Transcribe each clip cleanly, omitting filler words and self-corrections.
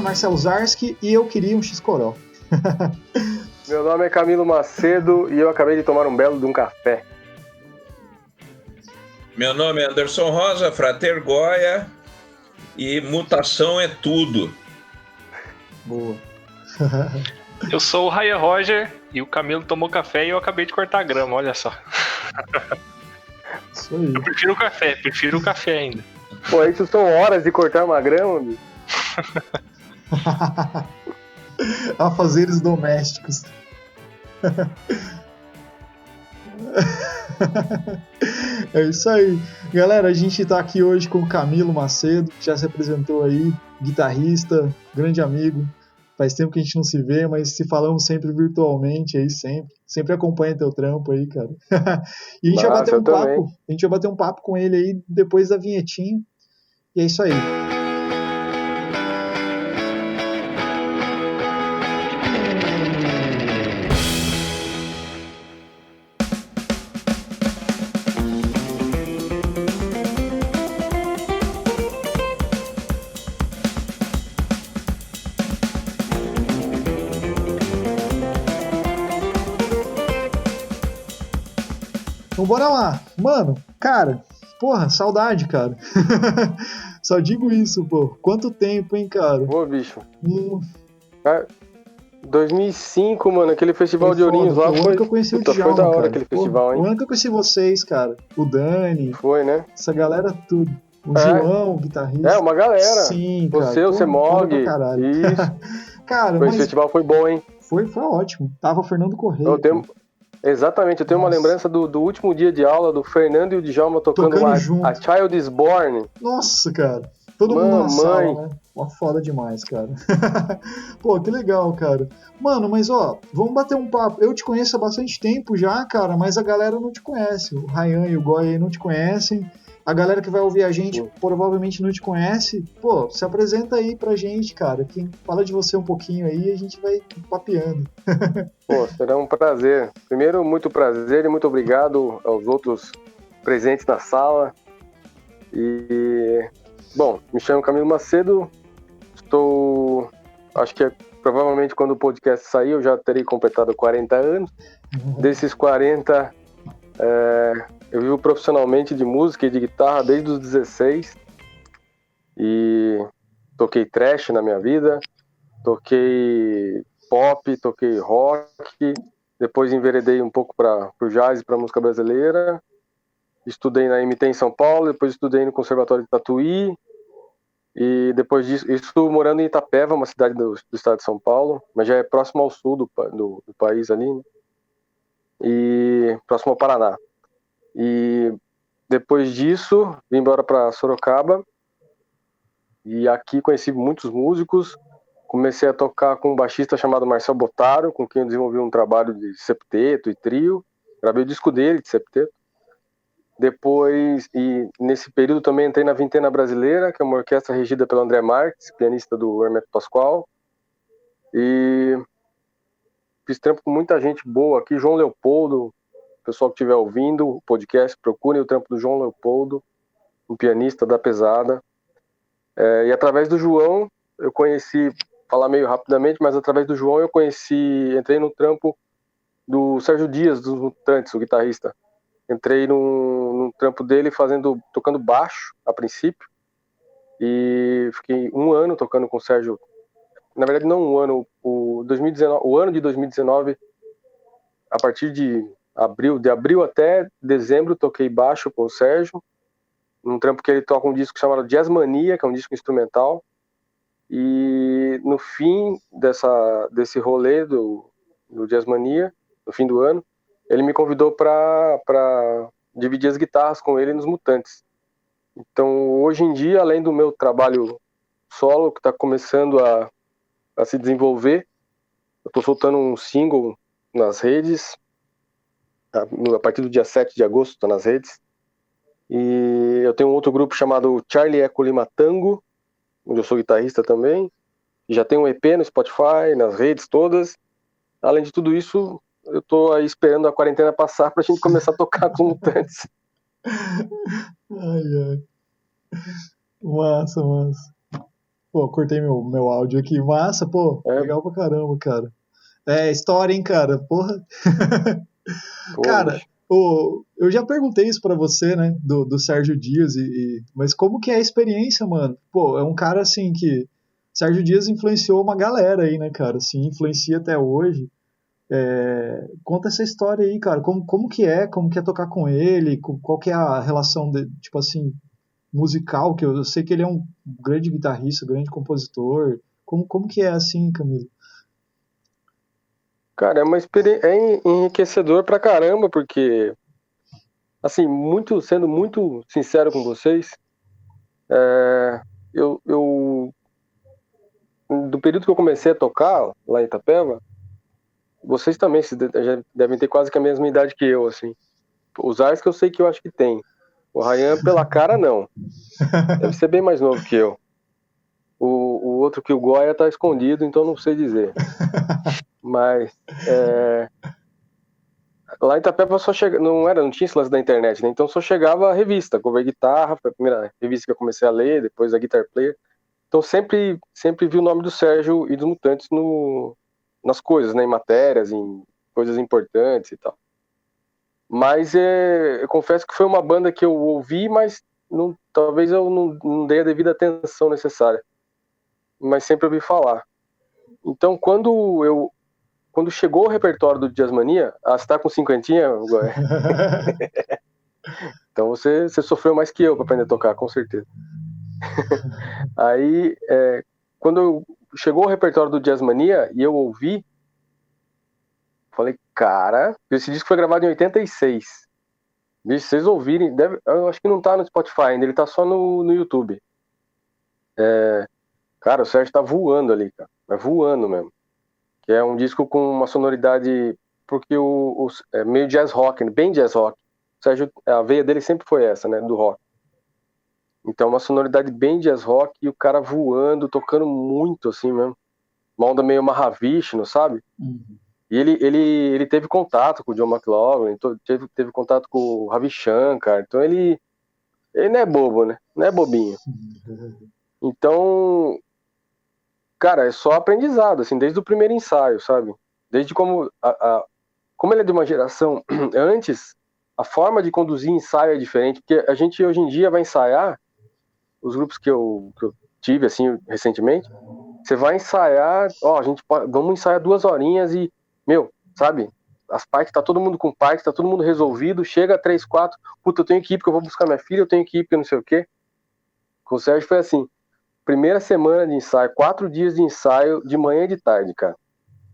Marcelo Zarski e eu queria um X-Coroa. Meu nome é Camilo Macedo e eu acabei de tomar um belo de um café. Meu nome é Anderson Rosa, Frater Goya, e mutação é tudo. Boa. Eu sou o Ryan Roger e o Camilo tomou café e eu acabei de cortar a grama, olha só. Isso aí. Eu prefiro o café ainda. Pô, isso são horas de cortar uma grama, bicho. Afazeres domésticos. É isso aí. Galera, a gente tá aqui hoje com o Camilo Macedo, que já se apresentou aí, guitarrista, grande amigo. Faz tempo que a gente não se vê, mas se falamos sempre virtualmente aí, sempre acompanha teu trampo aí, cara. E a gente vai bater um papo, a gente vai bater um papo com ele aí depois da vinhetinha. E é isso aí. Então bora lá. Mano, cara, porra, saudade, cara. Só digo isso, pô. Quanto tempo, hein, cara? Pô, bicho. 2005, mano, aquele festival de Ourinhos lá foi... O ano que eu conheci o Djalma, foi da hora, cara. aquele festival, hein? O ano que eu conheci vocês, cara. O Dani. Foi, né? Essa galera tudo. O João, o guitarrista. É, uma galera. Sim, cara. Você, o Semog. Isso. Cara, esse festival foi bom, hein? Foi ótimo. Tava o Fernando Correia. Exatamente, eu tenho uma lembrança do último dia de aula do Fernando e o Djalma tocando a Child is Born. Nossa, cara. Todo mundo na sala, né? Uma foda demais, cara. Pô, que legal, cara. Mano, mas ó, vamos bater um papo. Eu te conheço há bastante tempo já, cara, mas a galera não te conhece. O Ryan e o Goya aí não te conhecem. A galera que vai ouvir a gente provavelmente não te conhece. Pô, se apresenta aí pra gente, cara. Fala de você um pouquinho aí e a gente vai papeando. Pô, será um prazer. Primeiro, muito prazer e muito obrigado aos outros presentes na sala. Bom, me chamo Camilo Macedo. Acho que provavelmente quando o podcast sair eu já terei completado 40 anos. Desses 40, eu vivo profissionalmente de música e de guitarra desde os 16 e toquei thrash na minha vida, toquei pop, toquei rock, depois enveredei um pouco para o jazz e para música brasileira, estudei na MT em São Paulo, depois estudei no Conservatório de Tatuí e depois disso, estou morando em Itapeva, uma cidade do estado de São Paulo, mas já é próximo ao sul do país ali, né? E próximo ao Paraná. E depois disso, vim embora para Sorocaba e aqui conheci muitos músicos. Comecei a tocar com um baixista chamado Marcel Botaro, com quem eu desenvolvi um trabalho de septeto e trio. Gravei o disco dele de septeto. Depois, e nesse período também entrei na Vintena Brasileira, que é uma orquestra regida pelo André Marques, pianista do Hermeto Pascoal. E fiz trampo com muita gente boa aqui, João Leopoldo. Pessoal que estiver ouvindo o podcast, procurem o trampo do João Leopoldo, um pianista da pesada. E através do João, eu conheci, falar meio rapidamente, mas através do João eu entrei no trampo do Sérgio Dias, dos Mutantes, o guitarrista. Entrei num trampo dele tocando baixo, a princípio, e fiquei um ano tocando com o Sérgio. Na verdade, não um ano, o ano de 2019, a partir de abril até dezembro, toquei baixo com o Sérgio, num trampo que ele toca um disco chamado Jazz Mania, que é um disco instrumental, e no fim desse rolê do Jazz Mania, no fim do ano, ele me convidou para dividir as guitarras com ele nos Mutantes. Então, hoje em dia, além do meu trabalho solo, que está começando a se desenvolver, eu estou soltando um single nas redes, a partir do dia 7 de agosto, está nas redes. E eu tenho um outro grupo chamado Charlie Eco Lima Tango, onde eu sou guitarrista também. Já tem um EP no Spotify, nas redes todas. Além de tudo isso, eu tô aí esperando a quarentena passar pra gente começar a tocar com Mutantes. Ai. Massa. Pô, cortei meu áudio aqui. Massa, pô. Legal pra caramba, cara. É, história, hein, cara? Porra. Cara, Poxa. eu já perguntei isso pra você, né? Do Sérgio Dias, mas como que é a experiência, mano? Pô, é um cara assim que. Sérgio Dias influenciou uma galera aí, né, cara? Assim, influencia até hoje. Conta essa história aí, cara. Como que é? Como que é tocar com ele? Qual que é a relação, tipo assim, musical? Que eu sei que ele é um grande guitarrista, grande compositor. Como que é assim, Camilo? Cara, é uma experiência enriquecedor pra caramba, porque, assim, sendo muito sincero com vocês, eu do período que eu comecei a tocar lá em Itapeva, vocês também já devem ter quase que a mesma idade que eu, assim. Os ares que eu sei que eu acho que tem. O Ryan, pela cara, não. Deve ser bem mais novo que eu. O outro que o Goya tá escondido, então não sei dizer. Mas lá em Itapeva só chega, não tinha esse lance da internet, né? Então só chegava a revista, Cover Guitarra, foi a primeira revista que eu comecei a ler, depois a Guitar Player. Então sempre vi o nome do Sérgio e dos Mutantes nas coisas, né? Em matérias, em coisas importantes e tal. Mas eu confesso que foi uma banda que eu ouvi, mas talvez eu não dei a devida atenção necessária. Mas sempre ouvi falar. Então quando chegou o repertório do Jazzmania, você tá com cinquentinha, Goya? Então você sofreu mais que eu para aprender a tocar, com certeza. Aí, quando chegou o repertório do Jazzmania e eu ouvi, falei, cara, esse disco foi gravado em 86. Se vocês ouvirem, eu acho que não tá no Spotify ainda, ele tá só no YouTube. Cara, o Sérgio tá voando ali, cara. É voando mesmo. Que é um disco com uma sonoridade, porque é meio jazz rock, bem jazz rock. O Sérgio, a veia dele sempre foi essa, né, do rock. Então, uma sonoridade bem jazz rock e o cara voando, tocando muito assim mesmo. Uma onda meio Mahavishnu, sabe? Uhum. E ele teve contato com o John McLaughlin, teve contato com o Ravi Shankar. Então, ele não é bobo, né? Não é bobinho. Então, cara, é só aprendizado, assim, desde o primeiro ensaio, sabe? Desde como ele é de uma geração antes, a forma de conduzir ensaio é diferente, porque a gente hoje em dia vai ensaiar, os grupos que eu tive, assim, recentemente, você vai ensaiar, vamos ensaiar 2 horinhas e, sabe, as partes, tá todo mundo com parte, tá todo mundo resolvido, chega a 3, 4, puta, eu tenho que ir porque eu vou buscar minha filha, eu tenho que ir porque não sei o quê. Com o Sérgio foi assim, primeira semana de ensaio, 4 dias de ensaio, de manhã e de tarde, cara.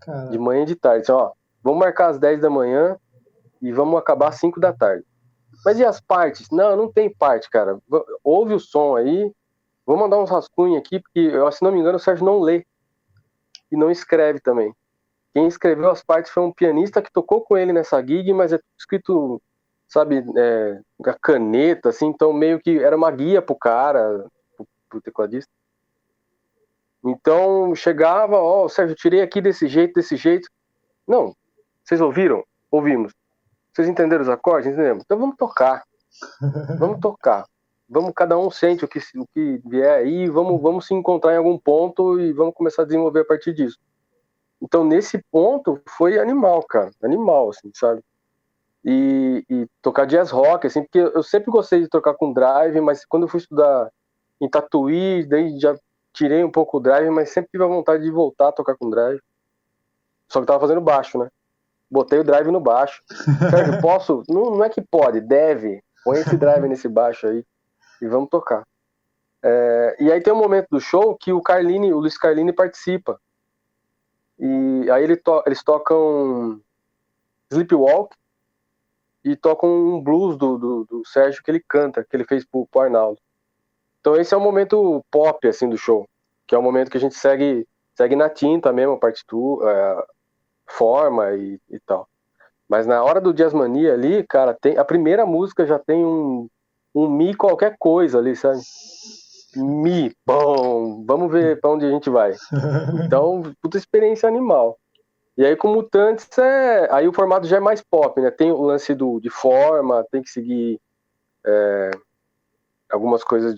Cara. De manhã e de tarde, assim, vamos marcar às 10 da manhã e vamos acabar às 5 da tarde. Mas e as partes? Não tem parte, cara. Ouve o som aí, vou mandar uns rascunhos aqui, porque, se não me engano, o Sérgio não lê e não escreve também. Quem escreveu as partes foi um pianista que tocou com ele nessa gig, mas é escrito, sabe, a caneta, assim, então meio que era uma guia pro cara, pro tecladista. Então chegava, Sérgio, tirei aqui desse jeito. Não, vocês ouviram? Ouvimos. Vocês entenderam os acordes? Entendemos. Então vamos tocar. Vamos, cada um sente o que vier aí, vamos se encontrar em algum ponto e vamos começar a desenvolver a partir disso. Então, nesse ponto, foi animal, cara. Animal, assim, sabe? E tocar jazz rock, assim, porque eu sempre gostei de tocar com drive, mas quando eu fui estudar em Tatuí, daí já tirei um pouco o drive, mas sempre tive a vontade de voltar a tocar com drive. Só que tava fazendo baixo, né? Botei o drive no baixo. Sérgio, posso? Não é que pode, deve. Põe esse drive nesse baixo aí e vamos tocar. E aí tem um momento do show que o Luiz Carlini participa. E aí eles tocam Sleepwalk e tocam um blues do Sérgio que ele canta, que ele fez pro Arnaldo. Então esse é o momento pop, assim, do show. Que é o momento que a gente segue na tinta mesmo, a partitura, forma e tal. Mas na hora do Jazzmania ali, cara, a primeira música já tem um Mi qualquer coisa ali, sabe? Mi, bom, vamos ver pra onde a gente vai. Então, puta experiência animal. E aí com Mutantes, aí o formato já é mais pop, né? Tem o lance de forma, tem que seguir algumas coisas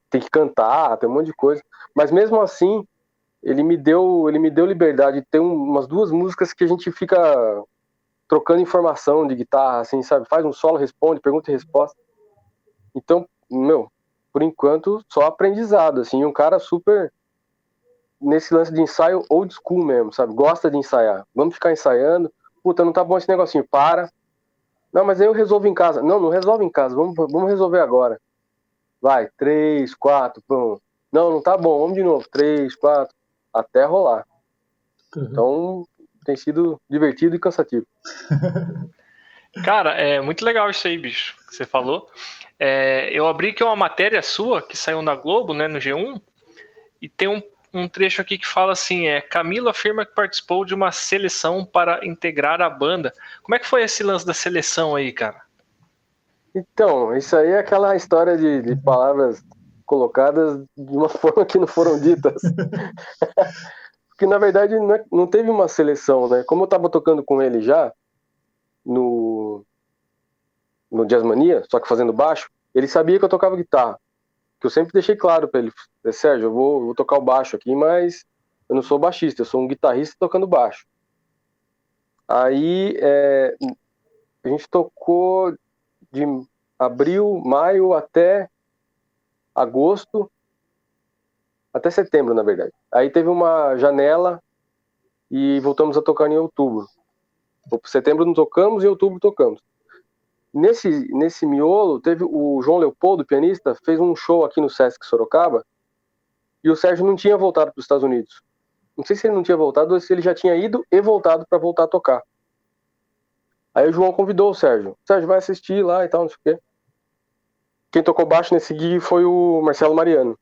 tem que cantar, tem um monte de coisa. Mas mesmo assim, ele me deu liberdade de ter umas 2 músicas que a gente fica trocando informação de guitarra, assim, sabe? Faz um solo, responde, pergunta e resposta. Então, por enquanto, só aprendizado, assim, um cara super nesse lance de ensaio old school mesmo, sabe? Gosta de ensaiar. Vamos ficar ensaiando. Puta, não tá bom esse negocinho, para. Não, mas aí eu resolvo em casa. Não resolve em casa, vamos resolver agora. Vai, 3, 4, pum. Não tá bom, vamos de novo. 3, 4, até rolar. Então, tem sido divertido e cansativo. Cara, é muito legal isso aí, bicho, que você falou. Eu abri aqui uma matéria sua, que saiu na Globo, né, no G1, e tem um trecho aqui que fala assim, Camilo afirma que participou de uma seleção para integrar a banda. Como é que foi esse lance da seleção aí, cara? Então, isso aí é aquela história de palavras colocadas de uma forma que não foram ditas. Porque, na verdade, não teve uma seleção, né? Como eu tava tocando com ele já, no Jazzmania, só que fazendo baixo, ele sabia que eu tocava guitarra. Que eu sempre deixei claro pra ele, Sérgio, eu vou tocar o baixo aqui, mas eu não sou baixista, eu sou um guitarrista tocando baixo. Aí, a gente tocou de abril, maio até agosto, até setembro, na verdade. Aí teve uma janela e voltamos a tocar em outubro. Setembro não tocamos e em outubro tocamos. Nesse miolo, teve o João Leopoldo, pianista, fez um show aqui no Sesc Sorocaba e o Sérgio não tinha voltado para os Estados Unidos. Não sei se ele não tinha voltado ou se ele já tinha ido e voltado para voltar a tocar. Aí o João convidou o Sérgio. Sérgio, vai assistir lá e tal, não sei o quê. Quem tocou baixo nesse gig foi o Marcelo Mariano.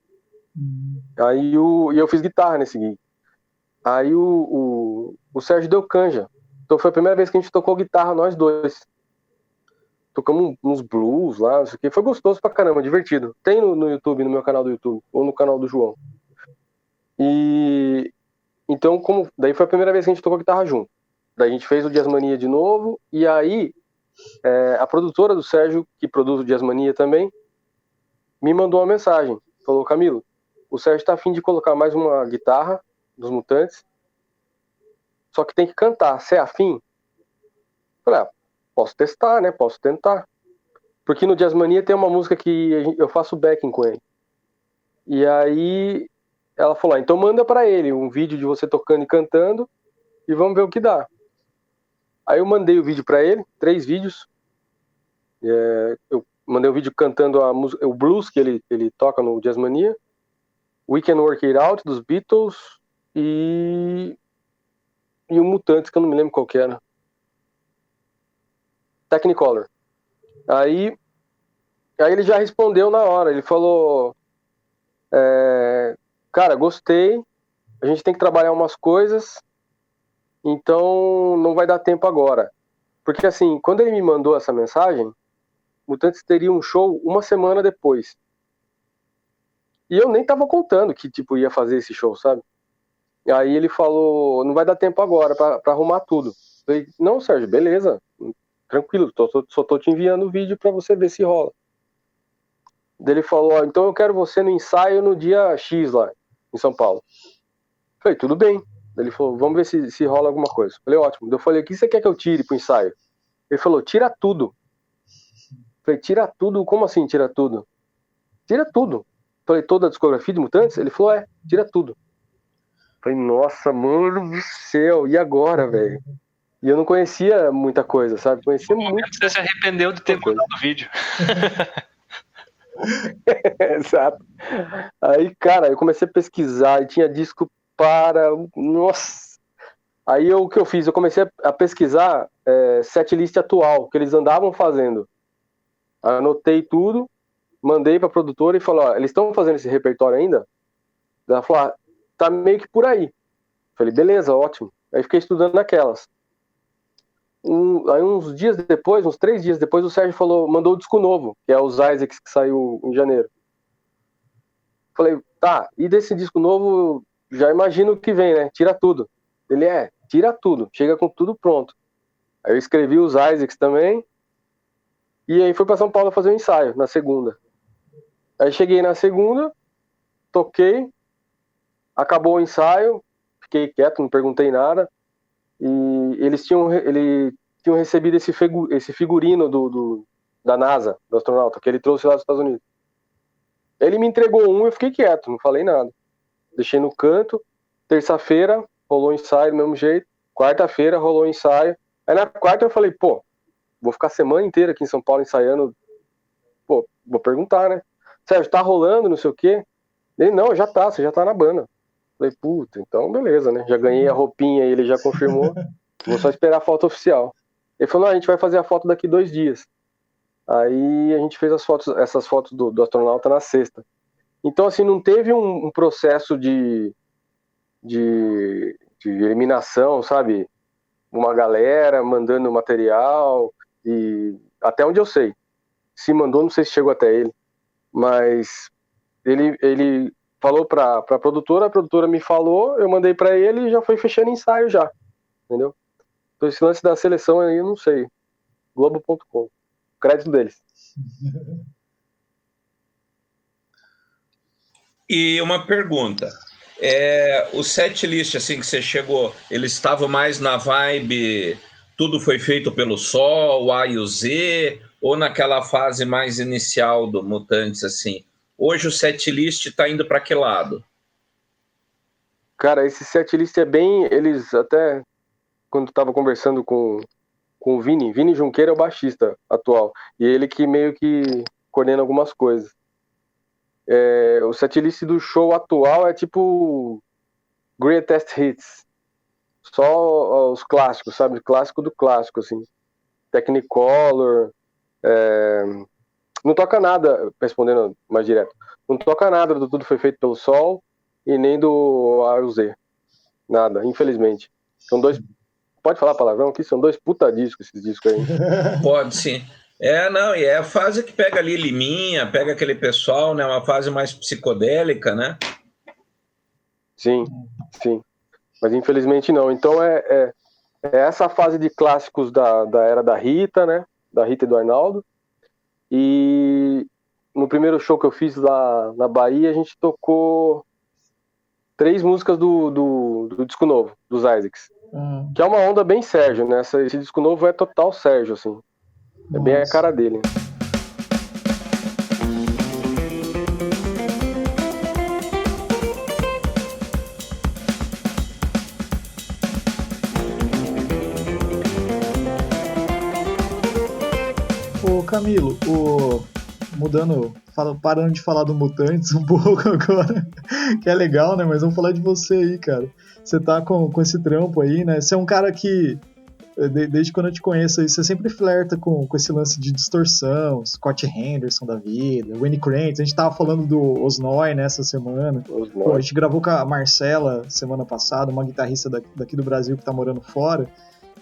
Aí e eu fiz guitarra nesse gig. Aí o Sérgio deu canja. Então foi a primeira vez que a gente tocou guitarra, nós dois. Tocamos uns blues lá, não sei o que. Foi gostoso pra caramba, divertido. Tem no YouTube, no meu canal do YouTube, ou no canal do João. E então, daí foi a primeira vez que a gente tocou guitarra junto. Daí a gente fez o Jazzmania de novo, e aí a produtora do Sérgio, que produz o Jazzmania também, me mandou uma mensagem. Falou, Camilo, o Sérgio tá a fim de colocar mais uma guitarra dos Mutantes, só que tem que cantar. Você é afim? Falei, posso testar, né? Posso tentar. Porque no Jazzmania tem uma música que eu faço backing com ele. E aí ela falou, então manda pra ele um vídeo de você tocando e cantando e vamos ver o que dá. Aí eu mandei o vídeo pra ele, 3 vídeos. Eu mandei um vídeo cantando a música, o blues que ele toca no Jazzmania, We Can Work It Out, dos Beatles, e o Mutantes, que eu não me lembro qual que era. Technicolor. Aí ele já respondeu na hora, ele falou, cara, gostei, a gente tem que trabalhar umas coisas, então não vai dar tempo agora. Porque assim, quando ele me mandou essa mensagem, Mutantes teria um show uma semana depois. E eu nem tava contando que tipo ia fazer esse show, sabe? E aí ele falou, não vai dar tempo agora pra arrumar tudo. Eu falei, não, Sérgio, beleza, tranquilo, só tô te enviando o vídeo pra você ver se rola. Daí ele falou, então eu quero você no ensaio no dia X lá, em São Paulo. Eu falei, tudo bem. Daí ele falou, vamos ver se rola alguma coisa. Eu falei, ótimo. Daí eu falei, o que você quer que eu tire pro ensaio? Ele falou, tira tudo. Eu falei, tira tudo? Como assim tira tudo? Tira tudo. Eu falei, toda a discografia de Mutantes? Ele falou, tira tudo. Eu falei, nossa, mano do céu, e agora, velho? E eu não conhecia muita coisa, sabe? Conhecia muito. Você se arrependeu de ter mandado o vídeo. Exato. Aí, cara, eu comecei a pesquisar e tinha disco para... Nossa! Aí o que eu fiz? Eu comecei a pesquisar setlist atual, que eles andavam fazendo. Anotei tudo, mandei pra produtora e falei, ó, eles estão fazendo esse repertório ainda? Ela falou, tá meio que por aí. Falei, beleza, ótimo. Aí fiquei estudando naquelas. Aí uns dias depois, uns 3 dias depois, o Sérgio mandou o disco novo, que é os Isaacs, que saiu em janeiro. Falei, tá, e desse disco novo, já imagino o que vem, né? Tira tudo. Ele tira tudo, chega com tudo pronto. Aí eu escrevi os Isaacs também, e aí fui pra São Paulo fazer um ensaio, na segunda. Aí cheguei na segunda, toquei, Acabou o ensaio, fiquei quieto, não perguntei nada. E eles tinham recebido esse figurino da NASA, do astronauta, que ele trouxe lá dos Estados Unidos. Ele me entregou um e eu fiquei quieto, não falei nada. Deixei no canto. Terça-feira rolou o ensaio do mesmo jeito. Quarta-feira rolou o ensaio. Aí na quarta eu falei, pô, vou ficar a semana inteira aqui em São Paulo ensaiando. Pô, vou perguntar, né? Sérgio, tá rolando, não sei o quê? Ele, não, você já tá na banda. Falei, puta, então beleza, né? Já ganhei a roupinha e ele já confirmou. Vou só esperar a foto oficial. Ele falou, não, a gente vai fazer a foto daqui 2 dias. Aí a gente fez essas fotos do astronauta na sexta. Então, assim, não teve um processo de eliminação, sabe? Uma galera mandando material e até onde eu sei. Se mandou, não sei se chegou até ele. Mas ele falou pra produtora, a produtora me falou, eu mandei pra ele e já foi fechando ensaio já, entendeu? Então esse lance da seleção aí eu não sei. Globo.com. Crédito deles. E uma pergunta. O setlist assim que você chegou, ele estava mais na vibe tudo foi feito pelo Sol, o A e o Z, ou naquela fase mais inicial do Mutantes, assim? Hoje o setlist está indo para que lado? Cara, esse setlist é bem... Eles até, quando estava conversando com o Vini Junqueira é o baixista atual, e ele que meio que coordena algumas coisas. O setlist do show atual é tipo Greatest Hits. Só os clássicos, sabe? Clássico do clássico, assim. Technicolor. Não toca nada, respondendo mais direto, não toca nada do Tudo Foi Feito pelo Sol e nem do A ou Z. Nada, infelizmente. São 2... Pode falar palavrão aqui? São 2 puta discos esses discos aí. Pode, sim. Não, e é a fase que pega ali Liminha, pega aquele pessoal, né? Uma fase mais psicodélica, né? Sim. Mas infelizmente não. Então é essa fase de clássicos da era da Rita, né? Da Rita e do Arnaldo. E no primeiro show que eu fiz lá na Bahia, a gente tocou 3 músicas do disco novo, dos Isaacs. Que é uma onda bem Sérgio, né? Esse disco novo é total Sérgio, assim. É bem a cara dele. Ô Camilo, parando de falar do Mutantes um pouco agora, que é legal, né? Mas vamos falar de você aí, cara. Você tá com esse trampo aí, né? Você é um cara que, desde quando eu te conheço aí, você sempre flerta com esse lance de distorção, Scott Henderson da vida, Wayne Krantz. A gente tava falando do Osnoy nessa semana. Pô, a gente gravou com a Marcela semana passada, uma guitarrista daqui do Brasil que tá morando fora,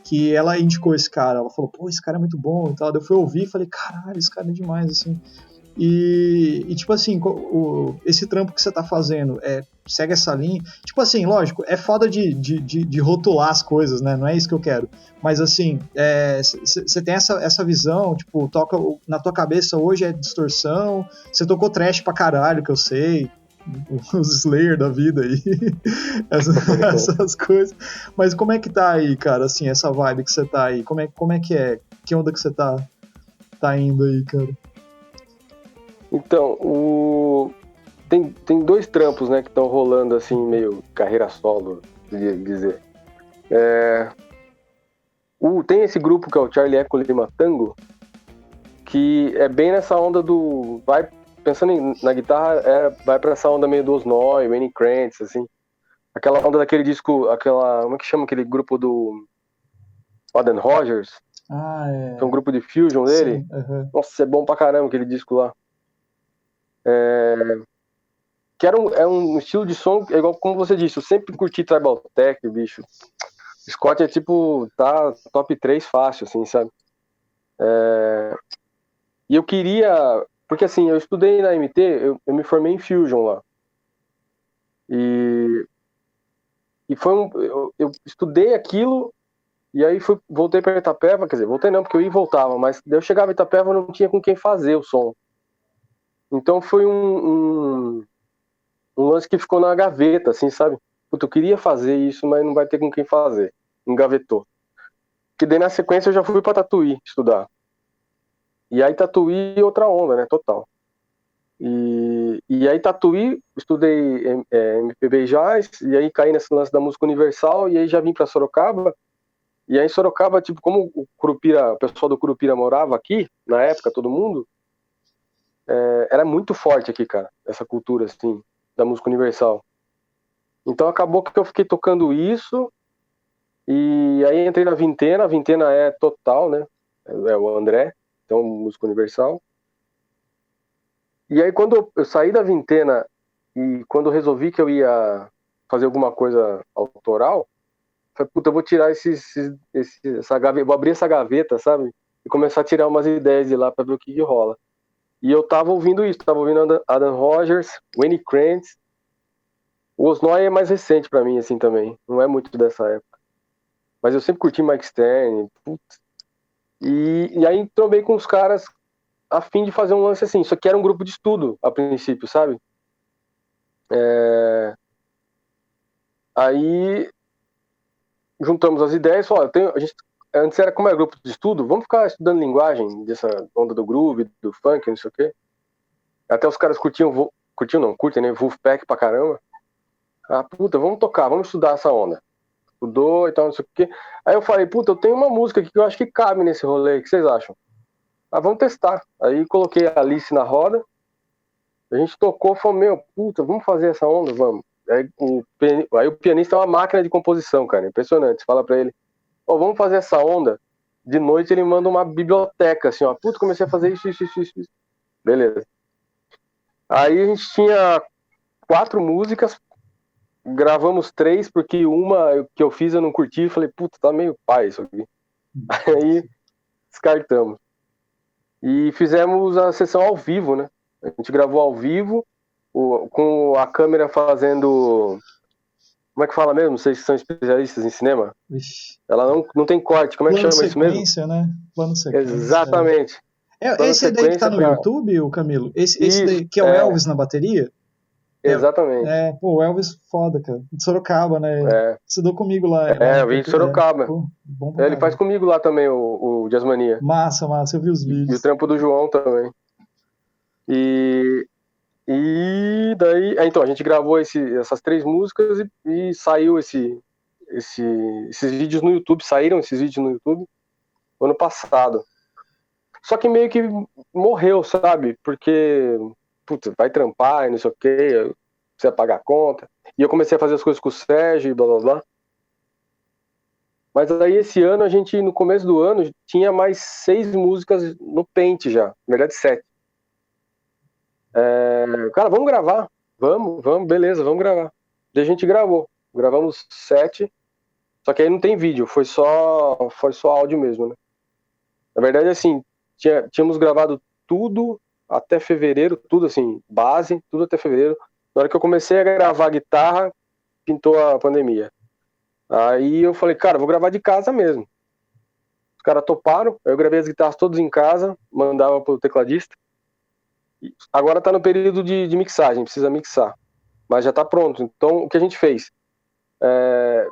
que ela indicou esse cara. Ela falou, pô, esse cara é muito bom e tal. Daí eu fui ouvir e falei, caralho, esse cara é demais, assim. E tipo assim, esse trampo que você tá fazendo segue essa linha. Tipo assim, lógico, é foda de rotular as coisas, né? Não é isso que eu quero. Mas assim, você tem essa visão, tipo, toca na tua cabeça hoje é distorção. Você tocou trash pra caralho, que eu sei. Os Slayer da vida aí. essas coisas. Mas como é que tá aí, cara? Assim, essa vibe que você tá aí. Como é que é? Que onda que você tá indo aí, cara? Então, tem 2 trampos, né, que estão rolando assim, meio carreira solo, de dizer. Tem esse grupo que é o Charlie Echo Lima Tango, que é bem nessa onda do... Pensando na guitarra, vai pra essa onda meio do Osnoy, Wayne Krantz, assim. Aquela onda daquele disco, como é que chama aquele grupo do Odin Rogers? Que é um grupo de fusion dele. Sim, uhum. Nossa, é bom pra caramba aquele disco lá. Que é um estilo de som, igual como você disse, eu sempre curti Tribal Tech, bicho. Scott é tipo, tá top 3 fácil, assim, sabe? E eu queria, porque assim, eu estudei na MT, eu me formei em Fusion lá. E foi eu estudei aquilo, e aí voltei pra Itapeva, quer dizer, voltei não, porque eu ia e voltava, mas daí eu chegava em Itapeva e não tinha com quem fazer o som. Então foi um um lance que ficou na gaveta, assim, sabe? Puta, eu queria fazer isso, mas não vai ter com quem fazer. Engavetou. Que daí na sequência eu já fui pra Tatuí estudar. E aí Tatuí outra onda, né? Total. E aí Tatuí, estudei MPB e jazz, e aí caí nesse lance da música universal, e aí já vim pra Sorocaba. E aí em Sorocaba, tipo, como o pessoal do Curupira morava aqui, na época, todo mundo, era muito forte aqui, cara, essa cultura, assim, da música universal. Então acabou que eu fiquei tocando isso, e aí entrei na Vintena. A Vintena é total, né? É o André, então música universal. E aí quando eu saí da Vintena e quando eu resolvi que eu ia fazer alguma coisa autoral, falei, puta, eu vou tirar essa gaveta, vou abrir essa gaveta, sabe? E começar a tirar umas ideias de lá pra ver o que rola. E eu tava ouvindo isso, tava ouvindo Adam Rogers, Wayne Krantz. O Osnoy é mais recente pra mim, assim, também. Não é muito dessa época. Mas eu sempre curti Mike Stern. Putz. E aí trombei com os caras a fim de fazer um lance assim. Isso aqui era um grupo de estudo, a princípio, sabe? Aí juntamos as ideias. Ó, antes era como é grupo de estudo, vamos ficar estudando linguagem dessa onda do groove, do funk, não sei o quê. Até os caras curtem, né? Wolfpack pra caramba. Ah, puta, vamos tocar, vamos estudar essa onda. Estudou e tal, não sei o quê. Aí eu falei, puta, eu tenho uma música aqui que eu acho que cabe nesse rolê, o que vocês acham? Ah, vamos testar. Aí coloquei a Alice na roda, a gente tocou, falou, meu, puta, vamos fazer essa onda, vamos. Aí o pianista é uma máquina de composição, cara, impressionante. Você fala pra ele, ó, vamos fazer essa onda. De noite ele manda uma biblioteca, assim, ó, puta, comecei a fazer isso. Beleza. Aí a gente tinha 4 músicas, gravamos 3, porque uma que eu fiz eu não curti, falei, puta, tá meio pai isso aqui. Aí descartamos. E fizemos a sessão ao vivo, né? A gente gravou ao vivo, com a câmera fazendo... Como é que fala mesmo? Vocês que são especialistas em cinema? Ixi. Ela não tem corte, como é que Plano chama isso mesmo? sequência, né? Plano sequência. Exatamente. Esse daí que tá no YouTube, o Camilo? Esse daí que é o Elvis na bateria? Exatamente. Pô, o Elvis foda, cara. De Sorocaba, né? Estudou comigo lá. Eu vim de Sorocaba. Pô, bom Ele faz comigo lá também, o Jazzmania. Massa, eu vi os vídeos. E o trampo do João também. E daí... Então, a gente gravou essas 3 músicas e saiu esses vídeos no YouTube. Saíram esses vídeos no YouTube ano passado. Só que meio que morreu, sabe? Porque, putz, vai trampar e não sei o quê, precisa pagar a conta. E eu comecei a fazer as coisas com o Sérgio e blá blá blá. Mas aí esse ano, no começo do ano, tinha mais 6 músicas no pente já. Na verdade, 7. Cara, vamos gravar. Vamos, beleza, vamos gravar. Daí a gente gravou. Gravamos 7. Só que aí não tem vídeo, foi só áudio mesmo, né? Na verdade, assim, tínhamos gravado tudo até fevereiro, tudo assim, base, tudo até fevereiro. Na hora que eu comecei a gravar a guitarra, pintou a pandemia. Aí eu falei, cara, vou gravar de casa mesmo. Os caras toparam, eu gravei as guitarras todas em casa, mandava pro tecladista. Agora tá no período de mixagem, precisa mixar. Mas já tá pronto. Então, o que a gente fez?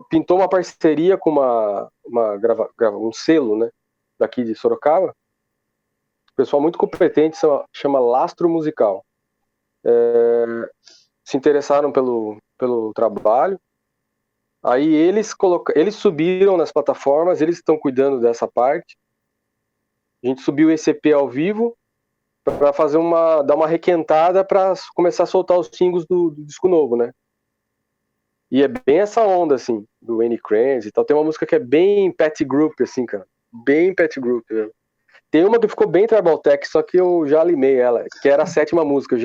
Pintou uma parceria com um selo, né, daqui de Sorocaba. Pessoal muito competente, chama Lastro Musical. Se interessaram pelo trabalho. Aí eles subiram nas plataformas, eles estão cuidando dessa parte. A gente subiu esse EP ao vivo para dar uma requentada para começar a soltar os singles do disco novo, né? E é bem essa onda, assim, do Wayne Krantz e tal. Tem uma música que é bem Pet Group, assim, cara. Bem Pet Group, né? Tem uma que ficou bem Tribal Tech, só que eu já limei ela, que era a 7ª música.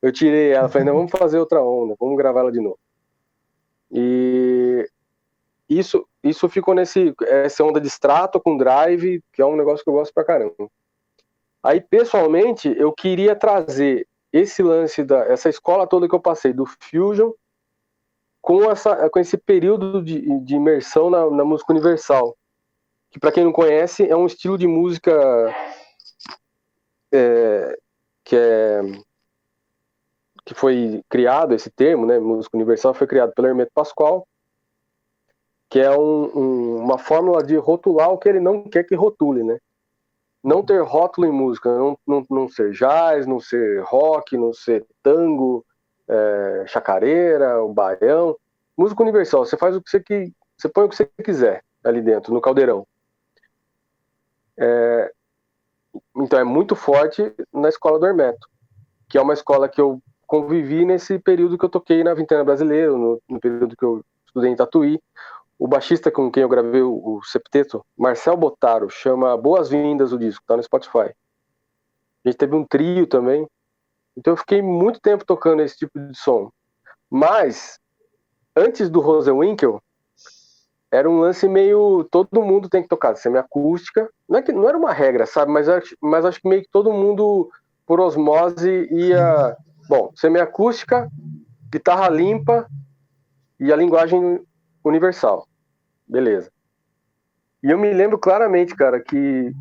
Eu tirei ela, falei, não, vamos fazer outra onda, vamos gravar ela de novo. E isso ficou essa onda de Strato com Drive, que é um negócio que eu gosto pra caramba. Aí, pessoalmente, eu queria trazer esse lance, essa escola toda que eu passei, do Fusion, com esse período de imersão na música universal. Que, para quem não conhece, é um estilo de música que que foi criado, esse termo, né, música universal, foi criado pelo Hermeto Pascoal, que é uma fórmula de rotular o que ele não quer que rotule, né? Não ter rótulo em música, não ser jazz, não ser rock, não ser tango, chacareira, o baião. Música universal, você faz o que você põe o que você quiser ali dentro, no caldeirão. Então é muito forte na escola do Hermeto, que é uma escola que eu convivi nesse período que eu toquei na Vintena Brasileira, no período que eu estudei em Tatuí. O baixista com quem eu gravei o septeto, Marcel Botaro, chama Boas-Vindas o disco, tá no Spotify. A gente teve um trio também, então eu fiquei muito tempo tocando esse tipo de som. Mas, antes do Rosenwinkel, era um lance meio, todo mundo tem que tocar semiacústica, não era uma regra, sabe, mas acho que meio que todo mundo, por osmose, ia, bom, semiacústica, guitarra limpa e a linguagem universal, beleza. E eu me lembro claramente, cara, que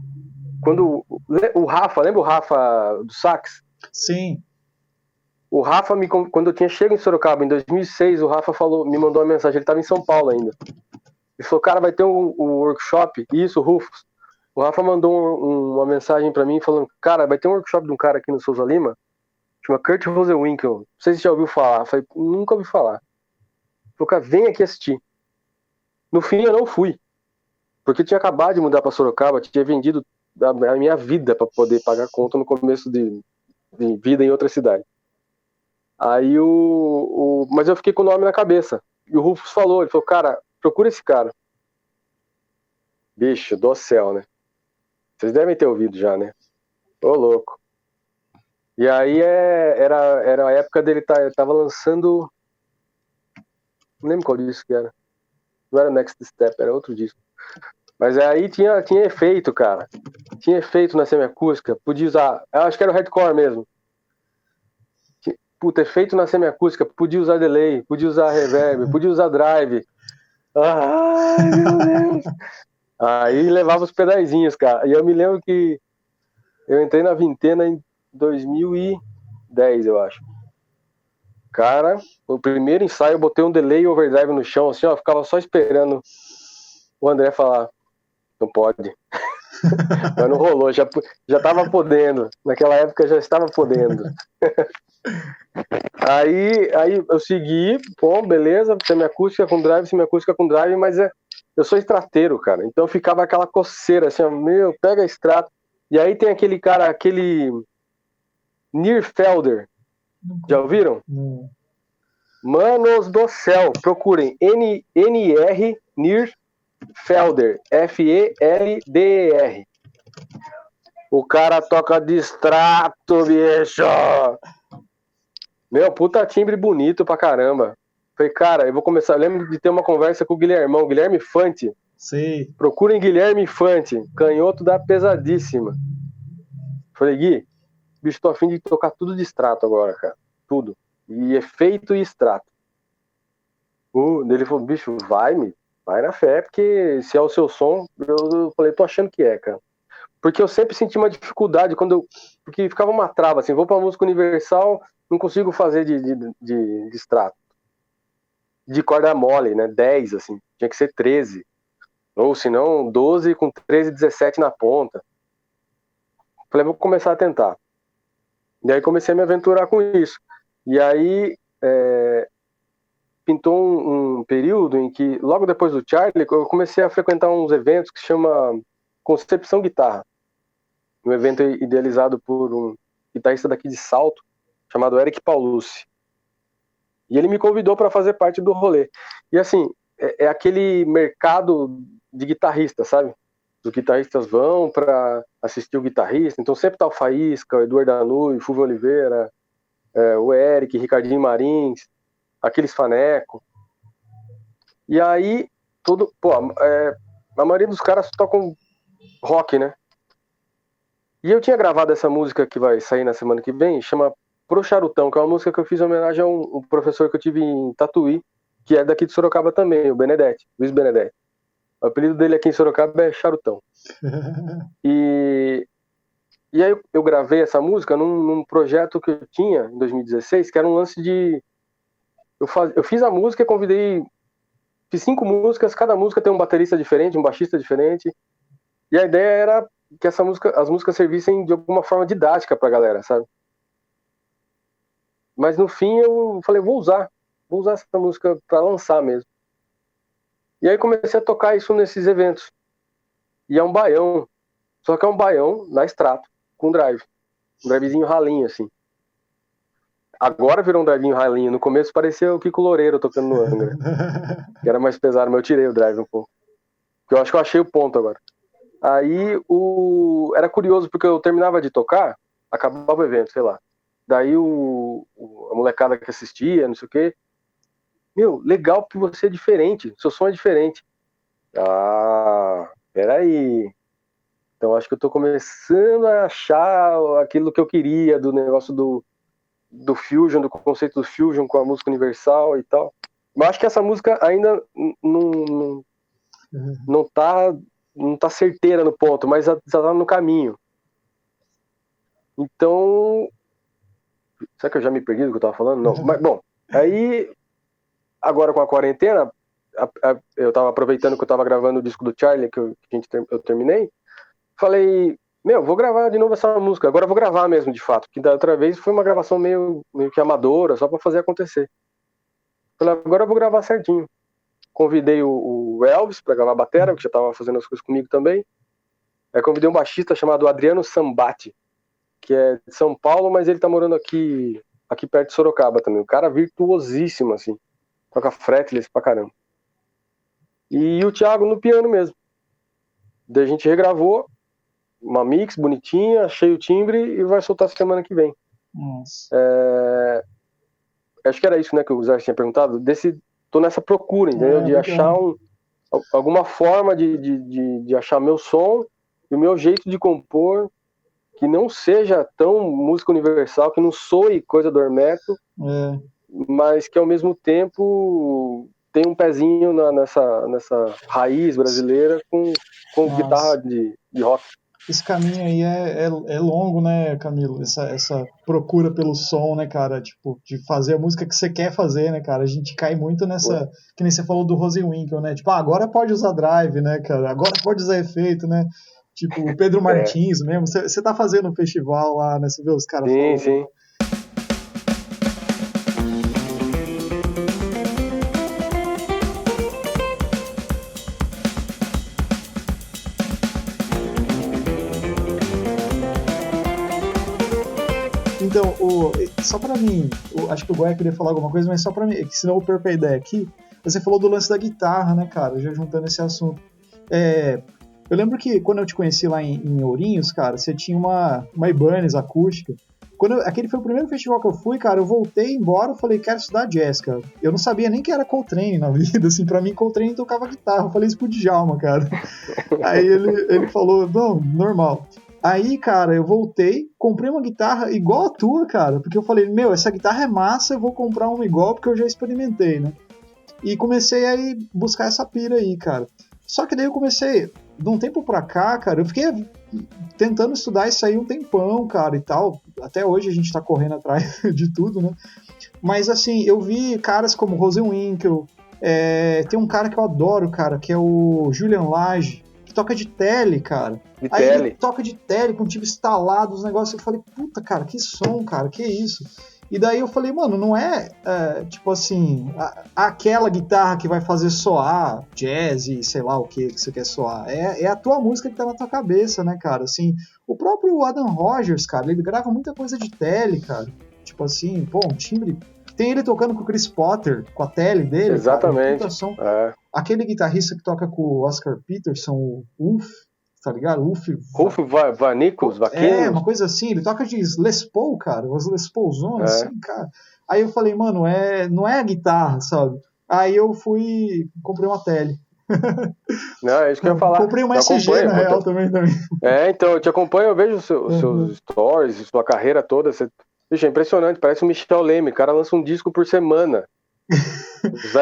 quando o Rafa, lembra o Rafa do sax? Sim. O Rafa, quando eu tinha chegado em Sorocaba, em 2006, o Rafa me mandou uma mensagem, ele estava em São Paulo ainda. Ele falou, cara, vai ter um workshop, isso, Rufus. O Rafa mandou uma mensagem para mim falando, cara, vai ter um workshop de um cara aqui no Souza Lima, chama Kurt Rosenwinkel, não sei se você já ouviu falar. Eu falei, nunca ouvi falar. Ele falou, cara, vem aqui assistir. No fim, eu não fui, porque eu tinha acabado de mudar para Sorocaba, tinha vendido a minha vida para poder pagar conta no começo de vida em outra cidade. Aí mas eu fiquei com o nome na cabeça. E o Rufus ele falou, cara, procura esse cara. Bicho, do céu, né? Vocês devem ter ouvido já, né? Ô, louco. E aí era a época dele, tava lançando, não lembro qual disco que era. Não era Next Step, era outro disco. Mas aí tinha efeito, cara. Tinha efeito na semiacústica. Podia usar, eu acho que era o hardcore mesmo. Puta, efeito na semiacústica, podia usar delay, podia usar reverb, podia usar drive. Ai, meu Deus! Aí levava os pedazinhos, cara. E eu me lembro que eu entrei na Vintena em 2010, eu acho. Cara, o primeiro ensaio eu botei um delay e overdrive no chão, assim, ó, ficava só esperando o André falar, não pode. Mas não rolou, já tava podendo. Naquela época já estava podendo. Aí eu segui, bom, beleza, semiacústica com drive, mas eu sou estrateiro, cara. Então ficava aquela coceira, assim, ó, meu, pega extrato. E aí tem aquele cara, aquele Nierfelder. Já ouviram? Não. Manos do céu, procurem NR Nierfelder, Felder. O cara toca de extrato, bicho. Meu, puta timbre bonito pra caramba. Falei, cara, eu vou começar. Eu lembro de ter uma conversa com o Guilherme Fante. Sei. Procurem Guilherme Fante, canhoto da pesadíssima. Falei, Gui, bicho, tô a fim de tocar tudo de extrato agora, cara. Tudo. E efeito e extrato. Ele falou, bicho, vai na fé, porque se é o seu som, eu falei, tô achando que é, cara. Porque eu sempre senti uma dificuldade porque ficava uma trava, assim, vou pra música universal, não consigo fazer de extrato. De corda mole, né? 10, assim, tinha que ser 13. Ou se não, 12 com 13, 17 na ponta. Falei, vou começar a tentar. E aí comecei a me aventurar com isso. E aí pintou um período em que, logo depois do Charlie, eu comecei a frequentar uns eventos que chama Concepção Guitarra. Um evento idealizado por um guitarrista daqui de Salto, chamado Eric Paulucci. E ele me convidou para fazer parte do rolê. E assim, é aquele mercado de guitarrista, sabe? Os guitarristas vão para assistir o guitarrista, então sempre tá o Faísca, o Eduardo Danui, o Fulvio Oliveira, o Eric, Ricardinho Marins, aqueles faneco. E aí, a maioria dos caras tocam rock, né? E eu tinha gravado essa música que vai sair na semana que vem, chama Pro Charutão, que é uma música que eu fiz em homenagem a um professor que eu tive em Tatuí, que é daqui de Sorocaba também, o Benedetti, Luiz Benedetti. O apelido dele aqui em Sorocaba é Charutão. E E aí eu gravei essa música num projeto que eu tinha em 2016, que era um lance de... Eu fiz a música, fiz 5 músicas, cada música tem um baterista diferente, um baixista diferente, e a ideia era que as músicas servissem de alguma forma didática pra galera, sabe? Mas no fim eu falei, vou usar essa música pra lançar mesmo. E aí comecei a tocar isso nesses eventos. E é um baião, só que é um baião na Strato, com drive. Um drivezinho ralinho, assim. Agora virou um drivezinho ralinho. No começo parecia o Kiko Loureiro tocando no Angra. Que era mais pesado, mas eu tirei o drive um pouco. Porque eu acho que eu achei o ponto agora. Aí era curioso, porque eu terminava de tocar, acabava o evento, sei lá. Daí a molecada que assistia, não sei o quê. Meu, legal que você é diferente, seu som é diferente. Ah, peraí. Então acho que eu tô começando a achar aquilo que eu queria do negócio do Fusion, do conceito do Fusion com a música universal e tal. Mas acho que essa música ainda não tá certeira no ponto, mas já tá no caminho. Então, será que eu já me perdi do que eu tava falando? Não, mas bom, aí agora com a quarentena, eu tava aproveitando que eu tava gravando o disco do Charlie, que eu terminei, falei, vou gravar de novo essa música, agora eu vou gravar mesmo, de fato, que da outra vez foi uma gravação meio que amadora, só pra fazer acontecer. Falei, agora eu vou gravar certinho. Convidei o Elvis pra gravar a batera, que já tava fazendo as coisas comigo também. Aí convidei um baixista chamado Adriano Sambati, que é de São Paulo, mas ele tá morando aqui perto de Sorocaba também. Um cara virtuosíssimo, assim. Toca fretless pra caramba. E o Thiago no piano mesmo. Daí a gente regravou uma mix bonitinha, achei o timbre e vai soltar semana que vem. Nossa. Acho que era isso, né, que o Zé tinha perguntado. Tô nessa procura, entendeu? De achar alguma forma de achar meu som e o meu jeito de compor, que não seja tão música universal, que não soe coisa do Hermeto, mas que ao mesmo tempo tem um pezinho nessa raiz brasileira com guitarra de rock. Esse caminho aí é longo, né, Camilo? Essa procura pelo som, né, cara? Tipo, de fazer a música que você quer fazer, né, cara? A gente cai muito nessa... Que nem você falou do Rosenwinkel, né? Tipo, agora pode usar drive, né, cara? Agora pode usar efeito, né? Tipo, o Pedro Martins mesmo. Você tá fazendo um festival lá, né? Você vê os caras falando... Sim. Então, só pra mim, acho que o Goya queria falar alguma coisa, mas só pra mim, senão eu perco a ideia aqui. Você falou do lance da guitarra, né, cara? Já juntando esse assunto. Eu lembro que quando eu te conheci lá em Ourinhos, cara, você tinha uma Ibanez acústica. Aquele foi o primeiro festival que eu fui, cara, eu voltei embora e falei, quero estudar jazz, cara. Eu não sabia nem que era Coltrane na vida, assim, pra mim Coltrane tocava guitarra. Eu falei isso pro Djalma, cara. Aí ele falou, não, normal. Aí, cara, eu voltei, comprei uma guitarra igual a tua, cara, porque eu falei, essa guitarra é massa, eu vou comprar uma igual porque eu já experimentei, né? E comecei a buscar essa pira aí, cara. Só que daí eu comecei, de um tempo pra cá, cara, eu fiquei tentando estudar isso aí um tempão, cara, e tal. Até hoje a gente tá correndo atrás de tudo, né? Mas, assim, eu vi caras como Rosenwinkel, tem um cara que eu adoro, cara, que é o Julian Lage, que toca de tele, cara. Aí ele toca de tele com tipo instalado os negócios. Eu falei, puta, cara, que som, cara, que isso? E daí eu falei, mano, não tipo assim, aquela guitarra que vai fazer soar jazz e sei lá o que você quer soar. É a tua música que tá na tua cabeça, né, cara? Assim, o próprio Adam Rogers, cara, ele grava muita coisa de tele, cara. Tipo assim, pô, um timbre. Tem ele tocando com o Chris Potter, com a tele dele. Exatamente. Cara, som. Aquele guitarrista que toca com o Oscar Peterson, o Ulf, tá ligado? Ulf Vanicos, uma coisa assim, ele toca de Les Paul, cara, os Les Paulzones, assim, cara. Aí eu falei, mano, não é a guitarra, sabe? Aí eu fui, comprei uma tele. Não, é isso que eu ia falar. Comprei uma SG, na real, também. Então, eu te acompanho, eu vejo os seus stories, sua carreira toda, Bicho, é impressionante, parece o Michel Leme, o cara lança um disco por semana.